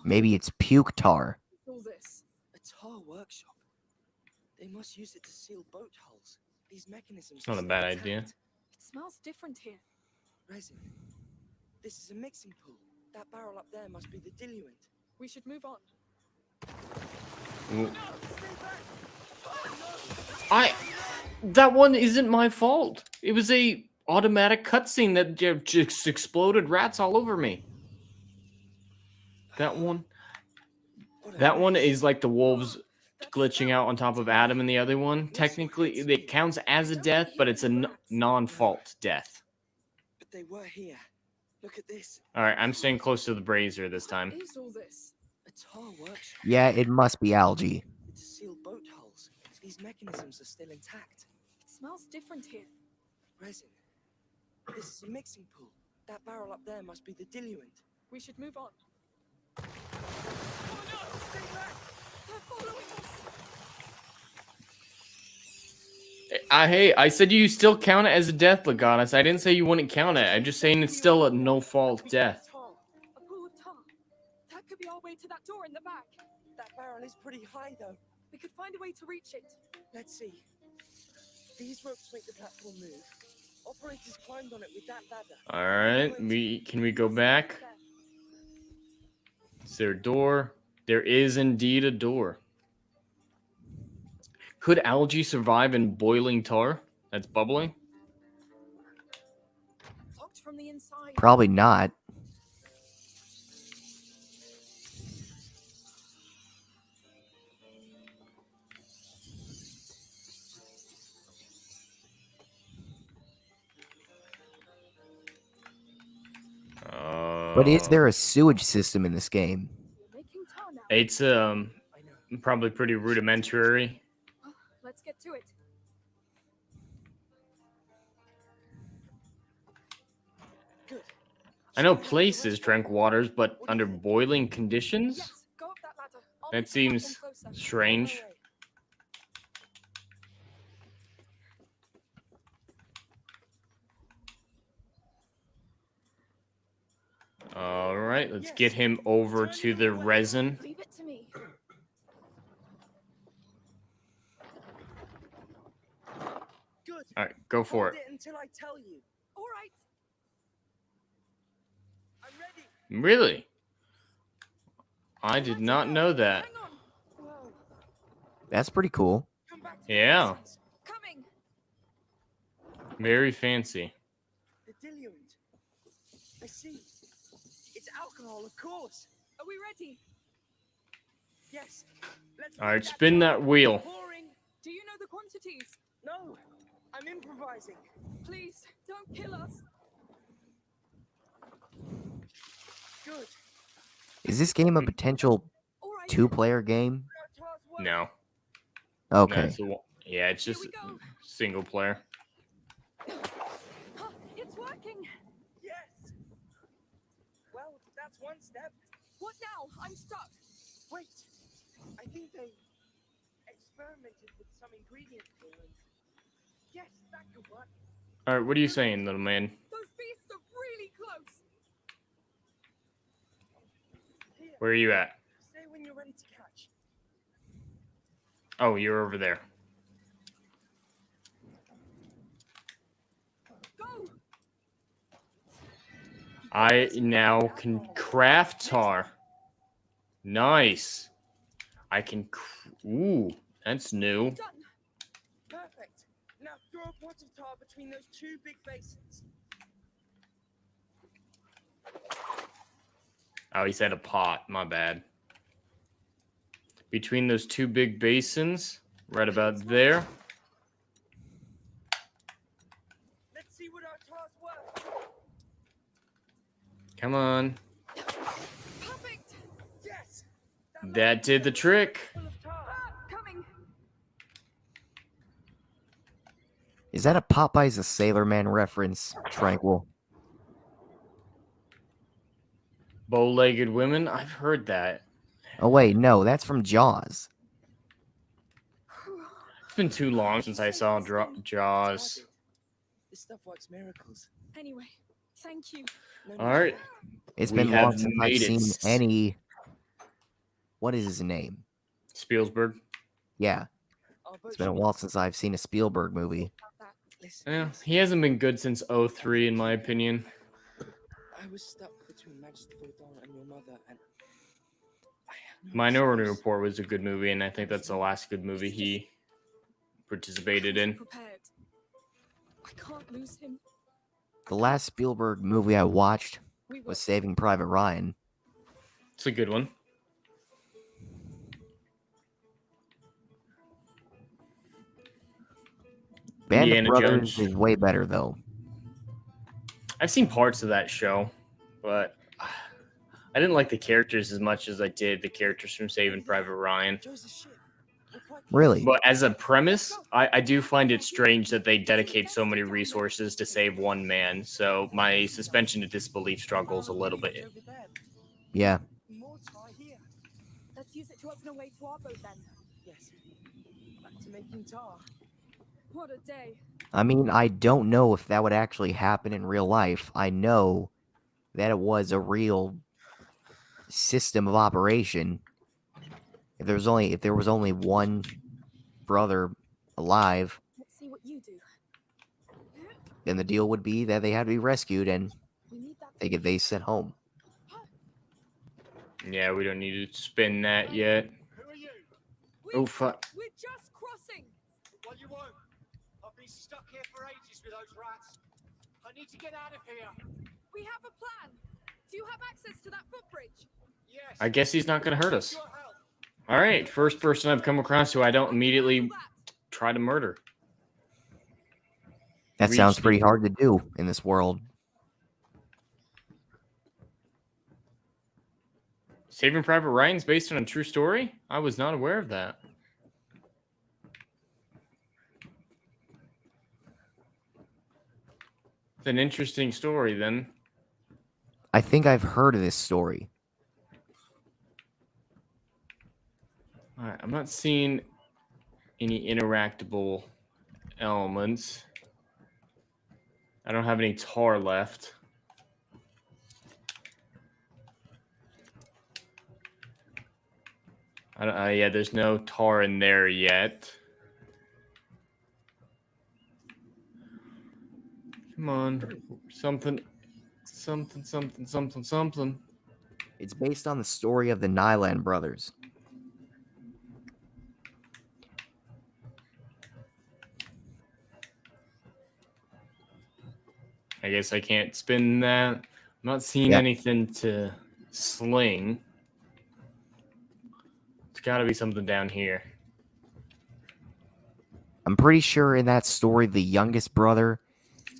Maybe it's puke tar. All this. A tar workshop. They must use it to seal boat hulls. These mechanisms. It's not are a bad still idea. intact. It smells different here. Resin. This is a mixing pool. That barrel up there must be the diluent. We should move on. Ooh. That one isn't my fault. It was a automatic cutscene that just exploded rats all over me. That one is like the wolves glitching out on top of Adam, and the other one technically it counts as a death, but it's a non-fault death. But they were here. Look at this. All right, I'm staying close to the brazier this time. What is all this? A tar workshop. Yeah, it must be algae. To seal boat hulls. These mechanisms are still intact. It smells different here. Resin. This is a mixing pool. That barrel up there must be the diluent. We should move on. Oh no! Stay back! They're following us! Hey, I said you still count it as a death, Legatus. I didn't say you wouldn't count it. I'm just saying it's still a no-fault death. A pool of tar. That could be our way to that door in the back. That barrel is pretty high, though. We could find a way to reach it. Let's see. These ropes make the platform move. Operators climbed on it with that ladder. All right, can we go back? Is there a door? There is indeed a door. Could algae survive in boiling tar that's bubbling? Locked from the inside. Probably not. But is there a sewage system in this game? It's probably pretty rudimentary. Let's get to it. Good. I know places drank waters, but under boiling conditions? Yes, go up that ladder. I'll That make the platform seems closer. strange. All right, let's get him over to the resin. Leave it to me. Good. All right, go for Hold it. it until I tell you. All right. I'm ready. Really? I did not know that. Hang on. Whoa. That's pretty cool. Come back to Yeah, Coming. very fancy. the diluent. I see. It's alcohol, of course. Are we ready? Yes. Let's All right, make spin that wheel. pouring. Do you know the quantities? No, I'm improvising. Please, don't kill us. Good. Is this game a potential All right. two-player game? No. Okay. No, yeah, it's just Here we go. single player. It's working. Yes. Well, that's one step. What now? I'm stuck. Wait. I think they experimented with some ingredients here. And yes, that could work. All right, what are you saying, little man? Those beasts are really close. Here, Where are you at? stay when you're ready to catch. Oh, you're over there. Go. I now can craft tar. Nice. I can. Ooh, that's new. Done. Perfect. Now throw a pot of tar between those two big basins. Oh, he said a pot. My bad. Between those two big basins, right about there. Let's see what our tar's worth. Come on. Perfect. Yes. That did the trick. Full of tar. Coming. Is that a Popeyes a Sailor Man reference, Tranquil? Bow-legged women. I've heard that. Oh wait, no, that's from Jaws. It's been too long since I saw Jaws. This stuff works miracles. Anyway, thank you. All right. It's We been have long since I've made it. seen any. What is his name? Spielberg. Yeah, Our boat it's been a should- while since I've seen a Spielberg movie. Listen, Yeah, he hasn't been good since 03, in my opinion. I was stuck between Majesty Dawn and your mother, and I had no Minority choice. Report was a good movie, and I think that's the last good movie he participated in. Prepared. I can't lose him. The last Spielberg movie I watched We will. was Saving Private Ryan. It's a good one. Band Indiana of Brothers Jones. is way better though. I've seen parts of that show, but I didn't like the characters as much as I did the characters from Saving Private Ryan. Joe's a ship. Really? But as a premise, I do find it strange that they dedicate so many resources to save one man. So my suspension of disbelief struggles a little bit. Yeah. More tar here. Let's use it to open a way to our boat then. Yes. Back to making tar. What a day. I mean, I don't know if that would actually happen in real life. I know that it was a real system of operation. If there was only one brother alive, Let's see what you do. then the deal would be that they had to be rescued and We need that. they sent home. Yeah, we don't need to spin that yet. Who are you? Oh, fuck. We're just crossing. Well, you won't. I've been stuck here for ages with those rats. I need to get out of here. We have a plan. Do you have access to that footbridge? Yes. I guess he's not going to hurt us. Your help. All right, first person I've come across who I don't immediately try to murder. That sounds pretty hard to do in this world. Saving Private Ryan's based on a true story? I was not aware of that. It's an interesting story, then. I think I've heard of this story. All right, I'm not seeing any interactable elements. I don't have any tar left. Yeah, there's no tar in there yet. Come on, something. It's based on the story of the Nyland brothers. I guess I can't spin that. I'm not seeing anything to sling. It's got to be something down here. I'm pretty sure in that story the youngest brother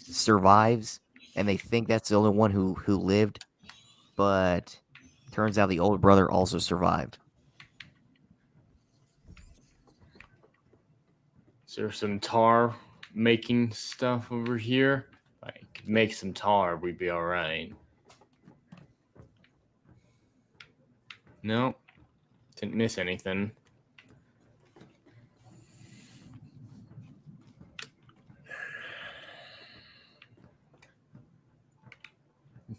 survives, and they think that's the only one who lived, but turns out the older brother also survived. Is there some tar making stuff over here? If I could make some tar, we'd be all right. No, didn't miss anything.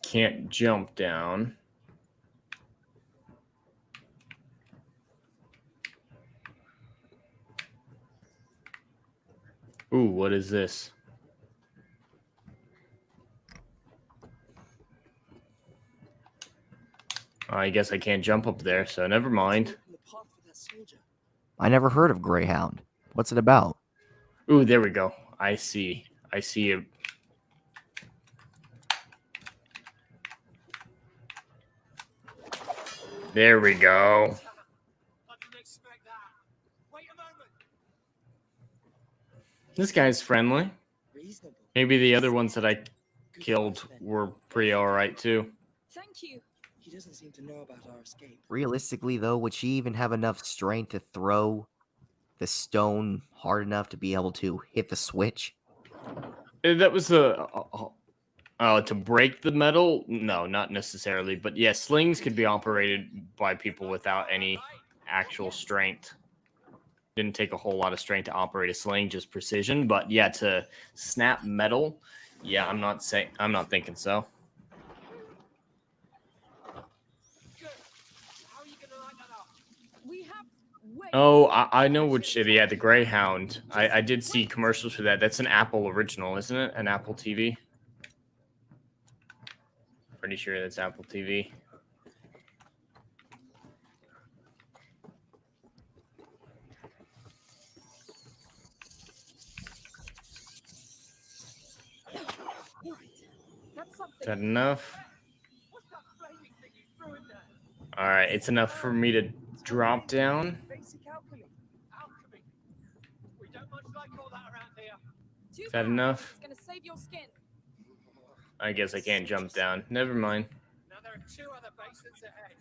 Can't jump down. Ooh, what is this? I guess I can't jump up there, so never mind. I never heard of Greyhound. What's it about? Ooh, there we go. I see it. There we go. I didn't expect that. Wait a moment. This guy's friendly. Maybe the other ones that I killed were pretty alright too. Thank you. He doesn't seem to know about our escape. Realistically, though, would she even have enough strength to throw the stone hard enough to be able to hit the switch? That was to break the metal? No, not necessarily. But yeah, slings could be operated by people without any actual strength. Didn't take a whole lot of strength to operate a sling, just precision. But yeah, to snap metal, yeah, I'm not thinking so. We have ways. Oh, I know which. Yeah, the Greyhound. I did see commercials for that. That's an Apple original, isn't it? An Apple TV. Pretty sure that's Apple TV. Is that enough? All right, it's enough for me to drop down. Basic alchemy. Alchemy. We don't much like all that around here. Is that enough? It's gonna save your skin. I guess I can't jump down. Never mind. Now there are two other bases ahead.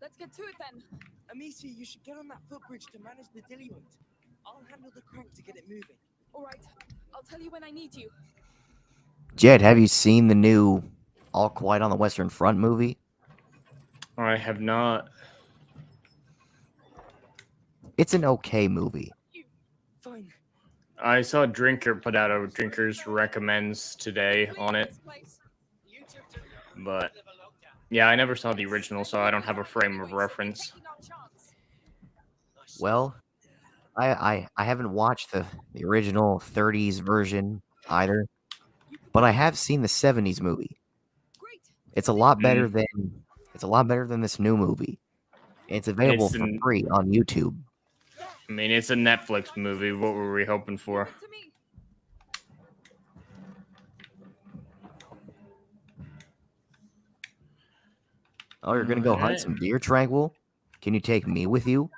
Let's get to it then. Amicia, you should get on that footbridge to manage the diluent. I'll handle the crank to get it moving. All right. I'll tell you when I need you. Jed, have you seen the new All Quiet on the Western Front movie? I have not. It's an okay movie. Fine. I saw Drinker put out a Drinker's Recommends today on it. But, yeah, I never saw the original, so I don't have a frame of reference. Well, I haven't watched the original 30s version either, but I have seen the 70s movie. It's a lot better than this new movie. It's available for free on YouTube. I mean, it's a Netflix movie. What were we hoping for? Oh, you're gonna go hunt some deer, Tranquil? Can you take me with you?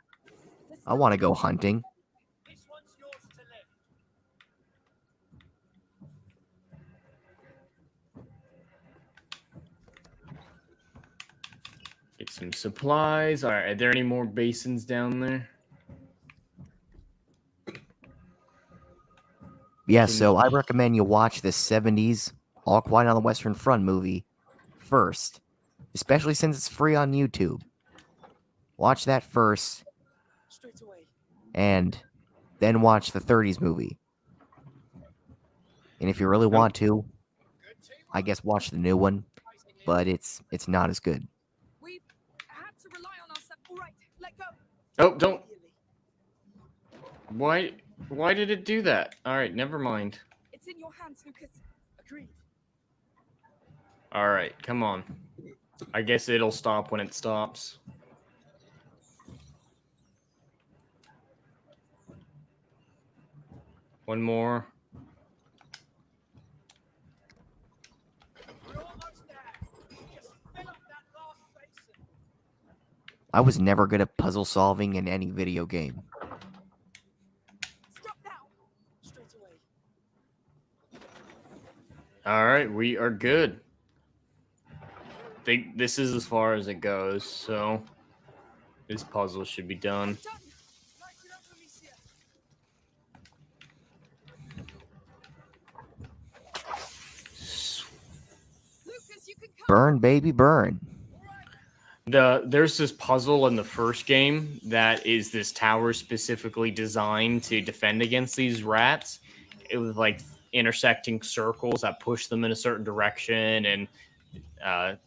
I want to go hunting. Get some supplies. All right, are there any more basins down there? Yeah, so I recommend you watch the 70s All Quiet on the Western Front movie first, especially since it's free on YouTube. Watch that first, and then watch the 30s movie. And if you really want to, I guess watch the new one, but it's not as good. We've had to rely on ourselves. All right, let go. Oh, don't. Why did it do that? All right, never mind. It's in your hands, Lucas. Agreed. All right, come on. I guess it'll stop when it stops. One more. I was never good at puzzle solving in any video game. All right, we are good. Think this is as far as it goes, so this puzzle should be done. Burn, baby, burn. There's this puzzle in the first game that is this tower specifically designed to defend against these rats. It was like intersecting circles that push them in a certain direction and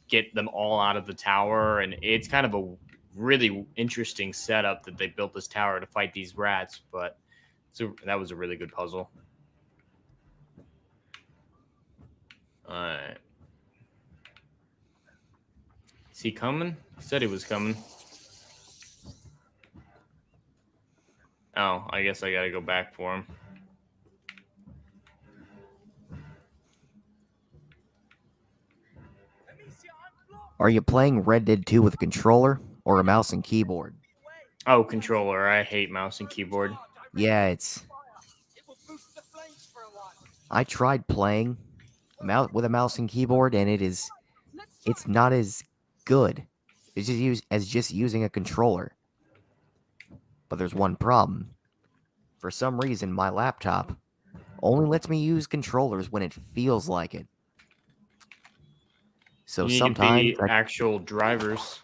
get them all out of the tower. And it's kind of a really interesting setup that they built this tower to fight these rats. But that was a really good puzzle. All right. Is he coming? He said he was coming. Oh, I guess I gotta go back for him. Are you playing Red Dead 2 with a controller or a mouse and keyboard? Oh, controller. I hate mouse and keyboard. Yeah, I tried playing with a mouse and keyboard, and it's not as good. It's just using a controller. But there's one problem. For some reason, my laptop only lets me use controllers when it feels like it. So you need sometimes to be actual drivers.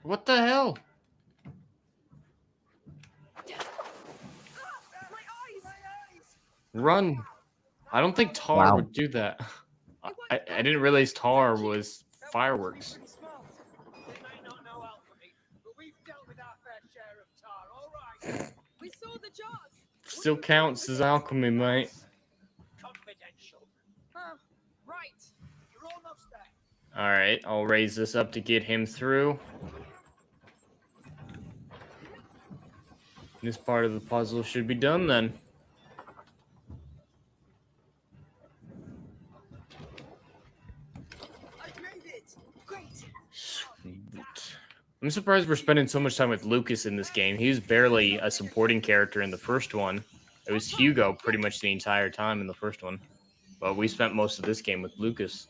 What the hell? Run. I don't think tar would do that. I didn't realize tar was fireworks. Still counts as alchemy, mate. All right, I'll raise this up to get him through. This part of the puzzle should be done then. I'm surprised we're spending so much time with Lucas in this game. He was barely a supporting character in the first one. It was Hugo pretty much the entire time in the first one. But we spent most of this game with Lucas.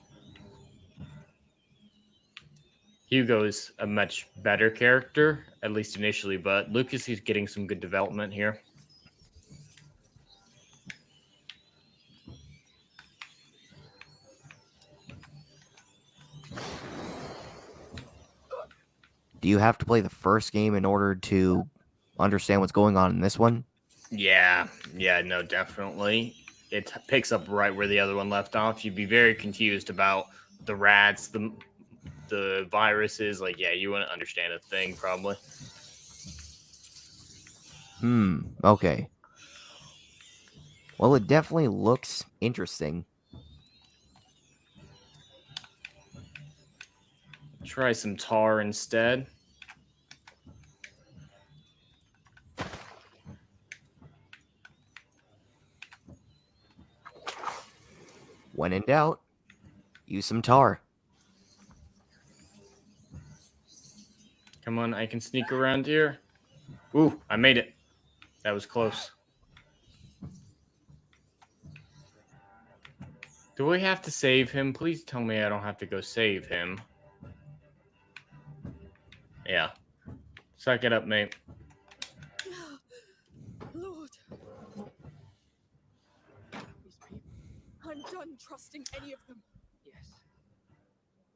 Hugo's a much better character, at least initially, but Lucas is getting some good development here. Do you have to play the first game in order to understand what's going on in this one? Yeah, no, definitely. It picks up right where the other one left off. You'd be very confused about the rats, the viruses. Like, yeah, you wouldn't understand a thing, probably. Okay. Well, it definitely looks interesting. Try some tar instead. When in doubt, use some tar. Come on, I can sneak around here. Ooh, I made it. That was close. Do we have to save him? Please tell me I don't have to go save him. Yeah. Suck it up, mate. Lord. I'm done trusting any of them. Yes.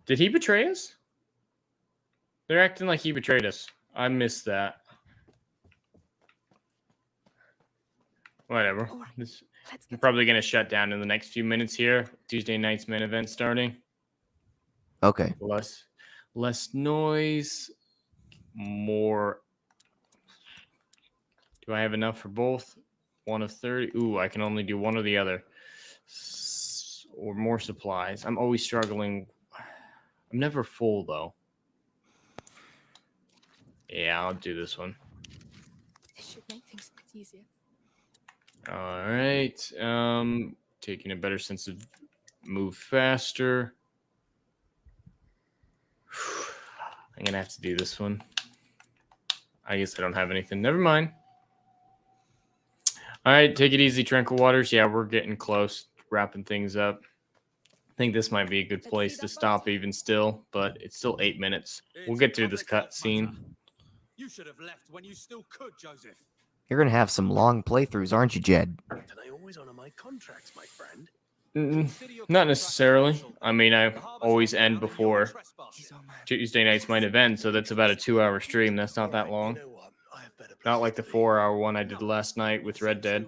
Did he betray us? They're acting like he betrayed us. I missed that. Whatever. I'm probably going to shut down in the next few minutes here. Tuesday night's main event starting. Okay. Less noise. More. Do I have enough for both? 1 of 30. Ooh, I can only do one or the other. Or more supplies. I'm always struggling. I'm never full, though. Yeah, I'll do this one. This should make things a bit easier. All right. Taking a better sense of move faster. I'm going to have to do this one. I guess I don't have anything. Never mind. All right, take it easy, Tranquil Waters. Yeah, we're getting close, wrapping things up. I think this might be a good place to stop even still, but it's still 8 minutes. We'll get through this cutscene. You should have left when you still could, Joseph. You're going to have some long playthroughs, aren't you, Jed? And I always honor my contracts, my friend. Not necessarily. I mean, I always end before Tuesday night's main event, so that's about a 2-hour stream. That's not that long. Not like the 4-hour one I did last night with Red Dead.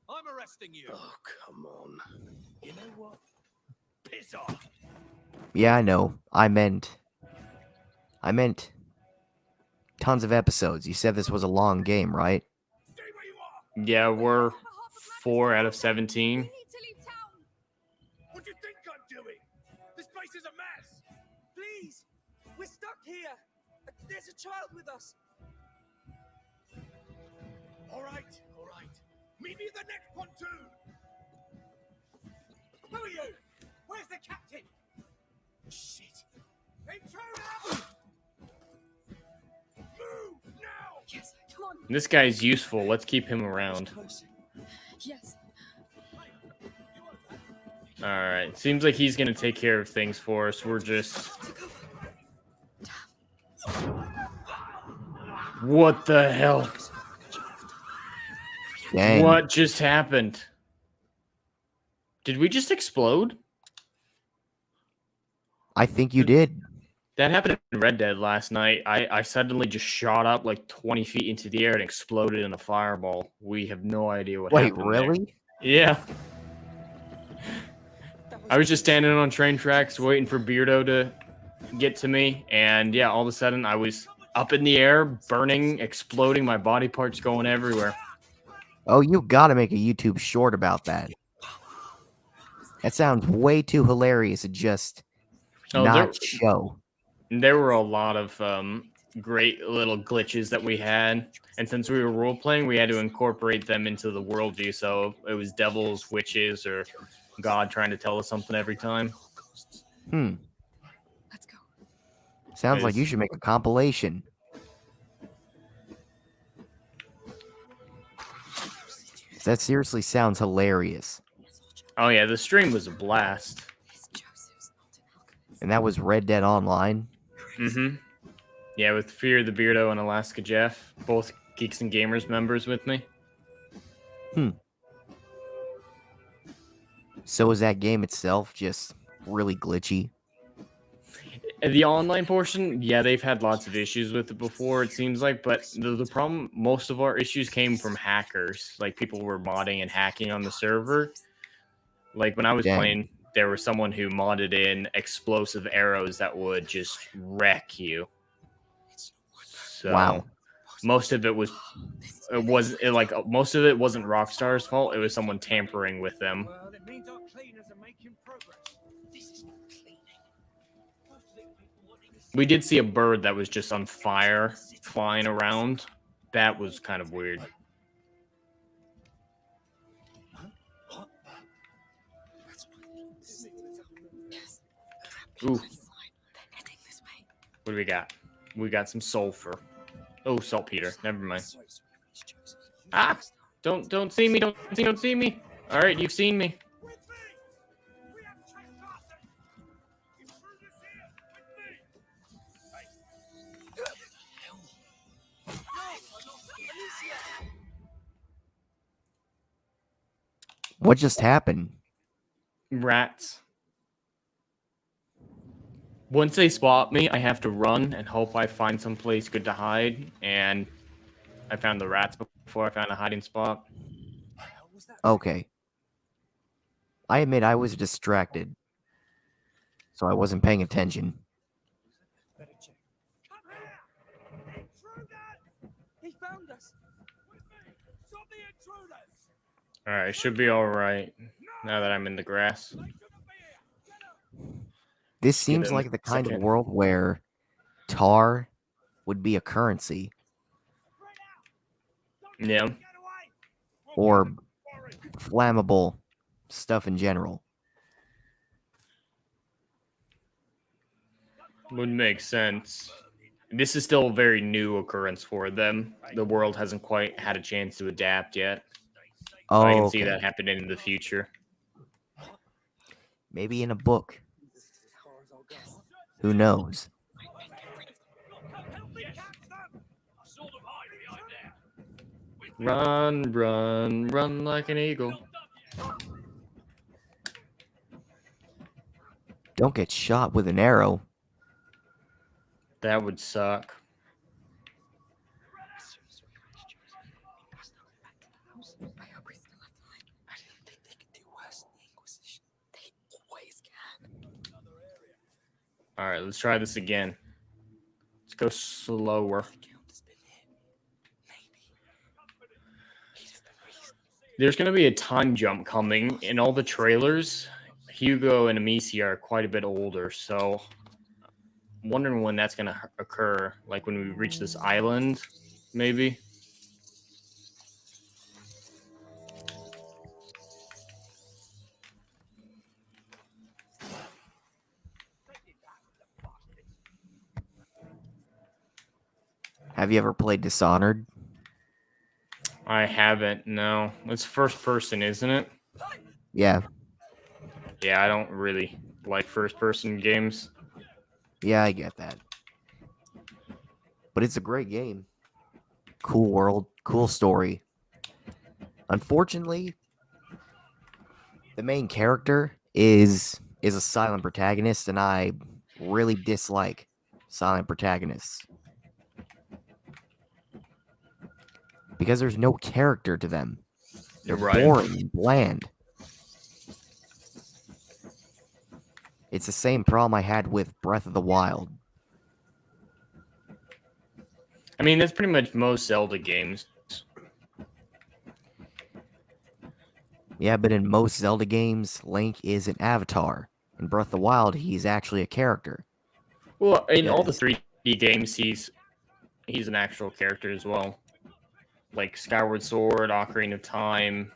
I'm arresting you. Oh, come on. You know what? Piss off. Yeah, I know. I meant tons of episodes. You said this was a long game, right? Yeah, we're 4 out of 17. What do you think I'm doing? This place is a mess. Please, we're stuck here. There's a child with us. All right. Meet me at the next pontoon. Who are you? Where's the captain? Shit. Intruder! Move now! Yes, come on. This guy's useful. Let's keep him around. Yes. All right. Seems like he's going to take care of things for us. We're just... What the hell? Dang. What just happened? Did we just explode? I think you did. That happened in Red Dead last night. I suddenly just shot up like 20 feet into the air and exploded in a fireball. We have no idea what happened. Wait, really? There. Yeah. I was just standing on train tracks waiting for Beardo to get to me. And yeah, all of a sudden I was up in the air, burning, exploding, my body parts going everywhere. Oh, you gotta make a YouTube short about that. That sounds way too hilarious to just not show. There were a lot of great little glitches that we had. And since we were role-playing, we had to incorporate them into the worldview. So it was devils, witches, or God trying to tell us something every time. Let's go. Sounds like you should make a compilation. That seriously sounds hilarious. Oh yeah, the stream was a blast. And that was Red Dead Online? Mm-hmm. Yeah, with Fear the Beardo and Alaska Jeff, both Geeks and Gamers members with me. So is that game itself just really glitchy? The online portion, yeah, they've had lots of issues with it before, it seems like, but the problem, most of our issues came from hackers. Like, people were modding and hacking on the server. Like, when I was Dang. playing, there was someone who modded in explosive arrows that would just wreck you. So, Wow. most of it wasn't Rockstar's fault. It was someone tampering with them. Well, it means our cleaners are making progress. This is not cleaning. We did see a bird that was just on fire flying around. That was kind of weird. Ooh. What do we got? We got some sulfur. Oh, saltpeter. Never mind. Ah! Don't see me. Don't see me. All right, you've seen me. What just happened? Rats. Once they spot me, I have to run and hope I find some place good to hide. And I found the rats before I found a hiding spot. Okay. I admit I was distracted, so I wasn't paying attention. He found us. Stop the intruders! Alright, I should be alright now that I'm in the grass. This seems in like the kind of second. world where tar would be a currency, Yeah. or flammable stuff in general. Would make sense. This is still a very new occurrence for them. The world hasn't quite had a chance to adapt yet. Oh, I can see okay. that happening in the future. Maybe in a book. Who knows? Run, run, run like an eagle. Don't get shot with an arrow. That would suck. I hope we still have time. I didn't think they could do worse than the Inquisition. They always can. All right, let's try this again. Let's go slower. There's going to be a time jump coming. In all the trailers, Hugo and Amici are quite a bit older, so I'm wondering when that's going to occur. Like when we reach this island, maybe? Have you ever played Dishonored? I haven't, no. It's first person, isn't it? Yeah. Yeah, I don't really like first person games. Yeah, I get that. But it's a great game. Cool world, cool story. Unfortunately, the main character is a silent protagonist, and I really dislike silent protagonists. Because there's no character to them. They're boring and bland. It's the same problem I had with Breath of the Wild. I mean, that's pretty much most Zelda games. Yeah, but in most Zelda games, Link is an avatar. In Breath of the Wild, he's actually a character. Well, in all the 3D games, he's an actual character as well. Like Skyward Sword, Ocarina of Time,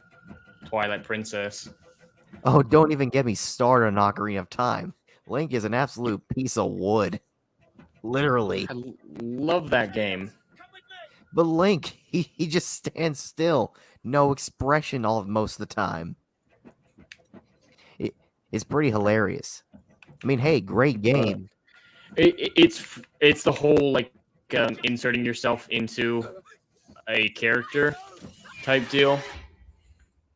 Twilight Princess. Oh, don't even get me started on Ocarina of Time. Link is an absolute piece of wood. Literally. I love that game. But Link, he just stands still. No expression most of the time. It's pretty hilarious. I mean, hey, great game. It's the whole like inserting yourself into a character type deal.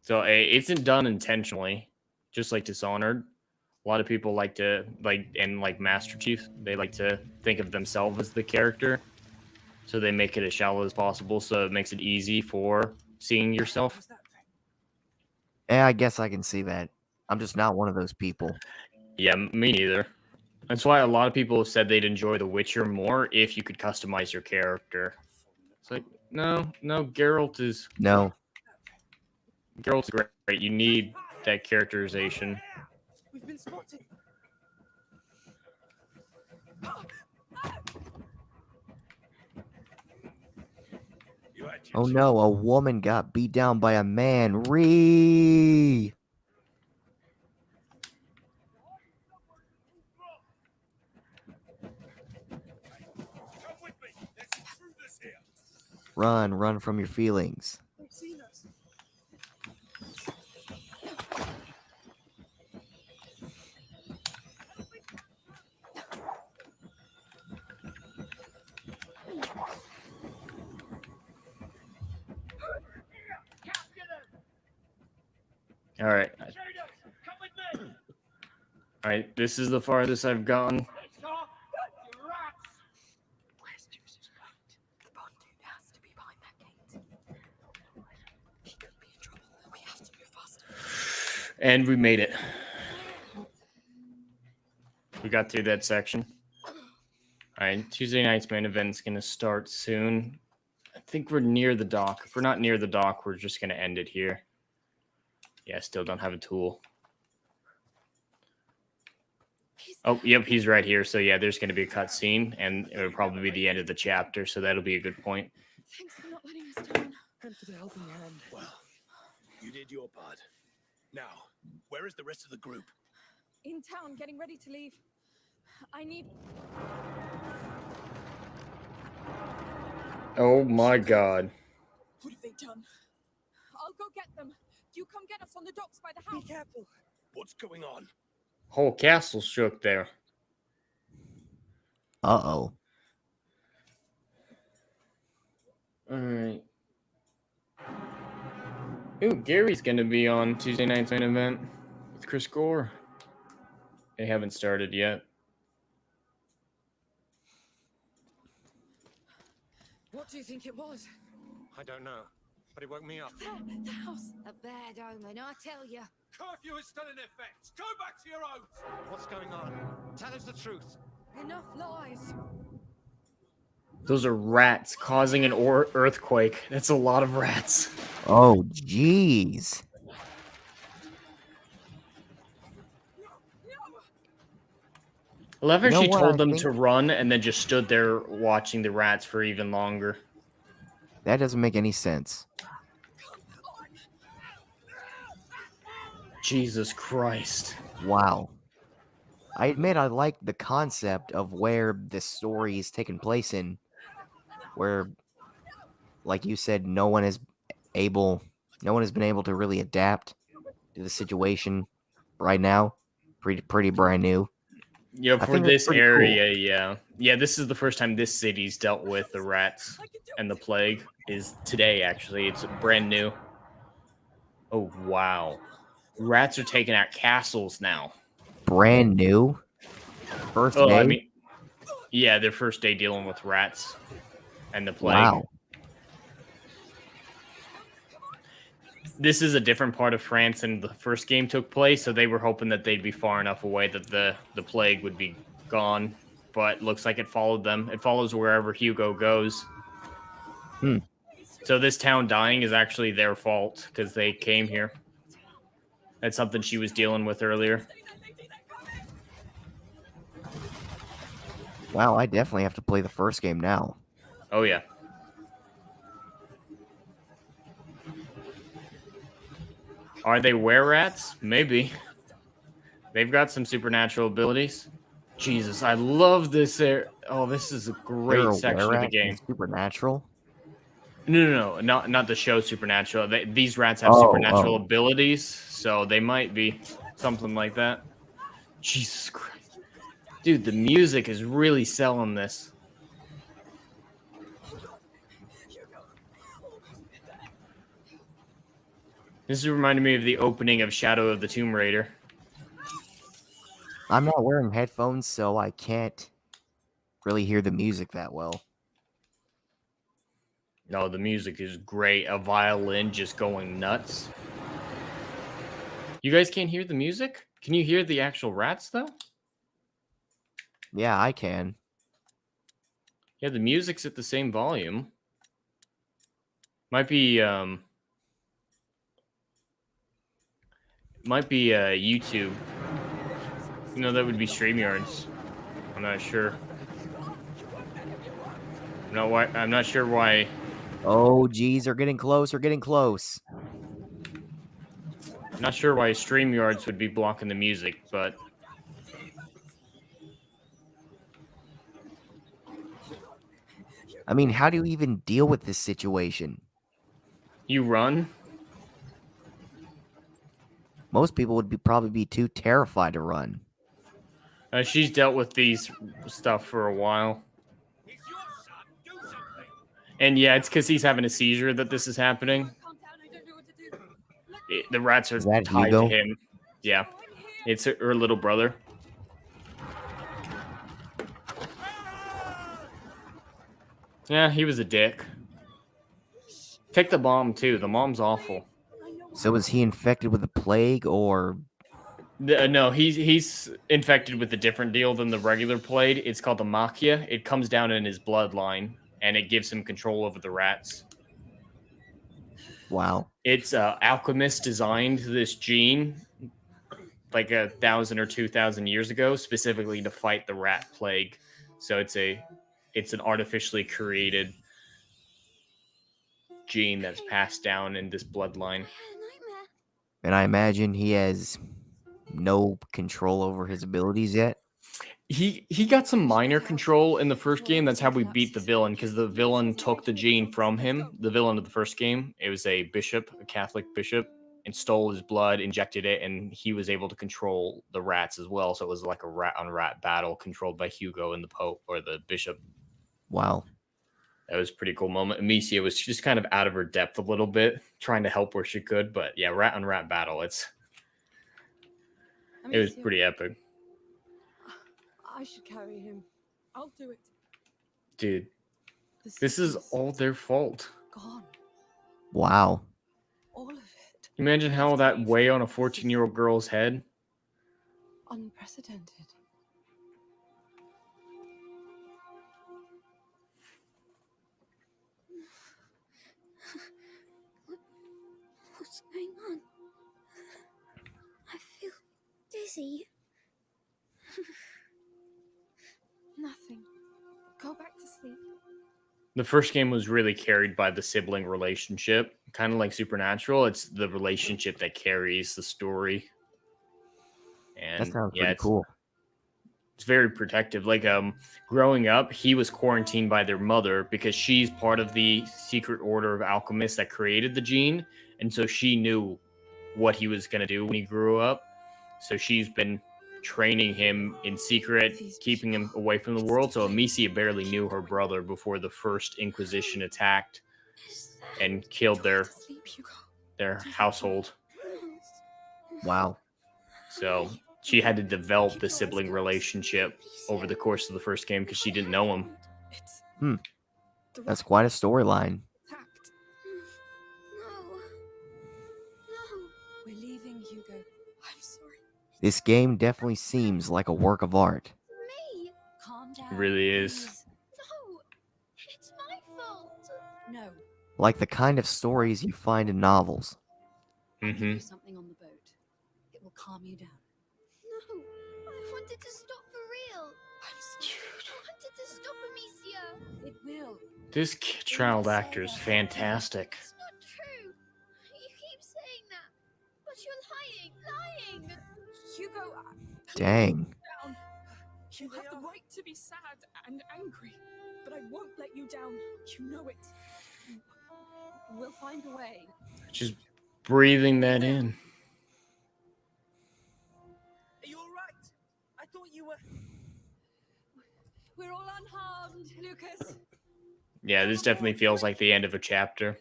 So it's done intentionally, just like Dishonored. A lot of people like to like Master Chief. They like to think of themselves as the character, so they make it as shallow as possible. So it makes it easy for seeing yourself. Yeah, I guess I can see that. I'm just not one of those people. Yeah, me neither. That's why a lot of people have said they'd enjoy The Witcher more if you could customize your character. It's like, no, Geralt's great. You need that characterization. We've been spotted. Oh no, a woman got beat down by a man. Ree! Run from your feelings. They've seen us. All right. All right, this is the farthest I've gone. The Bond dude has to be behind that gate. He could be in trouble. We have to move faster. And we made it. We got through that section. All right, Tuesday night's main event's going to start soon. I think we're near the dock. If we're not near the dock, we're just going to end it here. Yeah, I still don't have a tool. Oh, yep, he's right here. So, yeah, there's going to be a cutscene, and it'll probably be the end of the chapter, so that'll be a good point. Thanks for not letting us down. And for the helping hand. Well, you did your part. Now, where is the rest of the group? In town, getting ready to leave. I need... Oh, my God. What have they done? I'll go get them. You come get us on the docks by the house. Be careful. What's going on? Whole castle shook there. Uh-oh. All right. Ooh, Gary's going to be on Tuesday night's main event with Chris Gore. They haven't started yet. What do you think it was? I don't know, but it woke me up. The house. A bad omen, I tell you. Curfew is still in effect. Go back to your own. What's going on? Tell us the truth. Enough lies. Those are rats causing an earthquake. That's a lot of rats. Oh, jeez. I love how You know she what told I them think? to run and then just stood there watching the rats for even longer. That doesn't make any sense. Jesus Christ. Wow. I admit I like the concept of where this story is taking place in, where, like you said, no one has been able to really adapt to the situation right now. Pretty brand new. Yeah, I for think that's this pretty area, yeah. Yeah, this is the first time this city's dealt with the rats and the plague is today, actually. It's brand new. Oh, wow. Rats are taking out castles now. Brand new. First day. I mean, yeah, their first day dealing with rats and the plague. Wow. This is a different part of France than the first game took place, so they were hoping that they'd be far enough away that the plague would be gone, but looks like it followed them. It follows wherever Hugo goes. So this town dying is actually their fault because they came here. That's something she was dealing with earlier. Wow, I definitely have to play the first game now. Oh, yeah. Are they were-rats? Maybe. They've got some supernatural abilities. Jesus, I love this air. Oh, this is a great section of the game. Supernatural? No, not the show Supernatural. These rats have supernatural abilities, so they might be something like that. Jesus Christ. Dude, the music is really selling this. This is reminding me of the opening of Shadow of the Tomb Raider. I'm not wearing headphones, so I can't really hear the music that well. No, the music is great. A violin just going nuts. You guys can't hear the music? Can you hear the actual rats, though? Yeah, I can. Yeah, the music's at the same volume. Might be YouTube. No, that would be StreamYards. I'm not sure. I'm not sure why. Oh, geez, they're getting close. They're getting close. I'm not sure why StreamYards would be blocking the music, but I mean, how do you even deal with this situation? you run. Most people would probably be too terrified to run. She's dealt with these stuff for a while. And yeah, it's because he's having a seizure that this is happening. The rats are Is that tied Hugo? to him. Yeah, it's her little brother. Yeah, he was a dick. Take the mom too. The mom's awful. So is he infected with the plague, or No, he's infected with a different deal than the regular plague. It's called the Machia. It comes down in his bloodline, and it gives him control over the rats. wow? It's alchemist designed this gene like 1,000 or 2,000 years ago, specifically to fight the rat plague. So it's an artificially created gene that's passed down in this bloodline. And I imagine he has no control over his abilities yet. He got some minor control in the first game. That's how we beat the villain, because the villain took the gene from him. The villain of the first game, it was a bishop, a Catholic bishop, and stole his blood, injected it, and he was able to control the rats as well. So it was like a rat on rat battle controlled by Hugo and the Pope or the bishop. Wow. That was a pretty cool moment. Amicia was just kind of out of her depth a little bit, trying to help where she could. But yeah, rat on rat battle. It was pretty epic. I should carry him. I'll do it. Dude, this is all their fault. Gone. Wow. All of it. Imagine how that weigh on a 14-year-old girl's head. Unprecedented. What's going on? I feel dizzy. Nothing. Go back to sleep. The first game was really carried by the sibling relationship, kind of like Supernatural. It's the relationship that carries the story. And That sounds yeah, pretty cool. It's very protective. Like growing up, he was quarantined by their mother because she's part of the secret order of alchemists that created the gene, and so she knew what he was going to do when he grew up. So she's been training him in secret, keeping him away from the world. So Amicia barely knew her brother before the first Inquisition attacked and killed their household. Wow. So she had to develop the sibling relationship over the course of the first game because she didn't know him. That's quite a storyline. We're leaving, Hugo. I'm sorry. This game definitely seems like a work of art. Me? Calm down. It really is. No, it's my fault. No. Like the kind of stories you find in novels. I'll give you something on the boat. It will calm you down. No, I wanted to stop for real. I wanted to stop Amicia. It will. This child actor is fantastic. It's not true. You keep saying that, but you're lying. Hugo, Dang. you have the right to be sad and angry, but I won't let you down. You know it. We'll find a way. Just breathing that in. Are you alright? I thought you were... we're all unharmed, Lucas. Yeah, this definitely feels like the end of a chapter.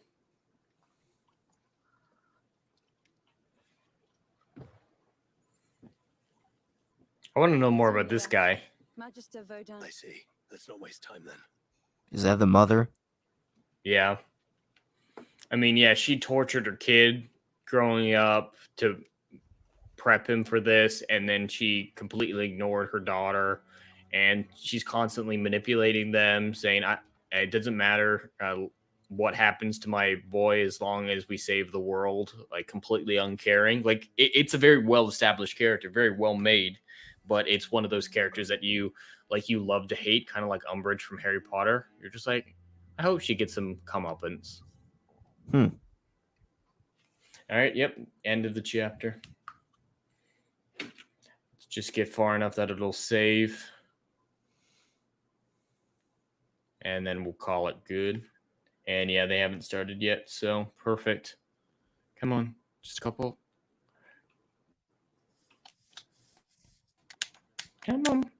I want to know more about this guy. Magister Vaudin. I see. Let's not waste time then. Is that the mother? Yeah. I mean, yeah, she tortured her kid growing up to prep him for this, and then she completely ignored her daughter, and she's constantly manipulating them, saying, it doesn't matter what happens to my boy as long as we save the world, like completely uncaring. Like, it's a very well-established character, very well made, but it's one of those characters that you love to hate, kind of like Umbridge from Harry Potter. You're just like, I hope she gets some comeuppance. All right, yep, end of the chapter. Let's just get far enough that it'll save. And then we'll call it good. And yeah, they haven't started yet, so perfect. Come on, just a couple. Come on.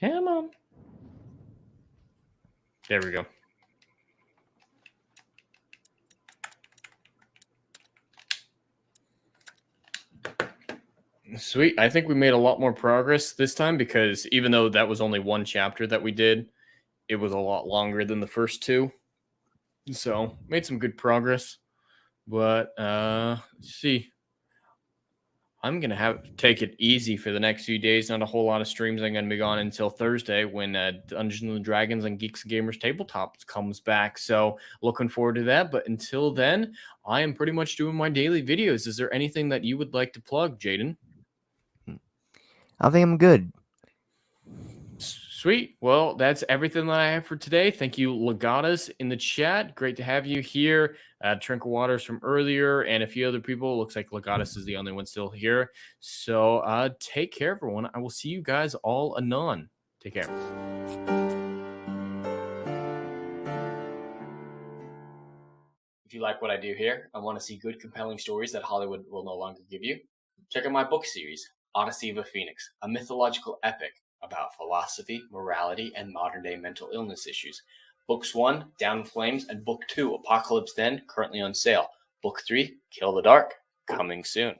Come on. There we go. Sweet. I think we made a lot more progress this time because even though that was only one chapter that we did, it was a lot longer than the first two. So made some good progress. But let's see. I'm going to take it easy for the next few days. Not a whole lot of streams. I'm going to be gone until Thursday when Dungeons and Dragons and Geeks and Gamers Tabletop comes back. So looking forward to that. But until then, I am pretty much doing my daily videos. Is there anything that you would like to plug, Jaden? I think I'm good. Sweet. Well, that's everything that I have for today. Thank you, Legatus, in the chat. Great to have you here. Trinkle Waters from earlier and a few other people. Looks like Legatus is the only one still here. So take care, everyone. I will see you guys all anon. Take care. If you like what I do here and want to see good, compelling stories that Hollywood will no longer give you, check out my book series, Odyssey of a Phoenix, a mythological epic about philosophy, morality, and modern-day mental illness issues. Books 1, Down in Flames, and Book 2, Apocalypse Then, currently on sale. Book 3, Kill the Dark, coming soon.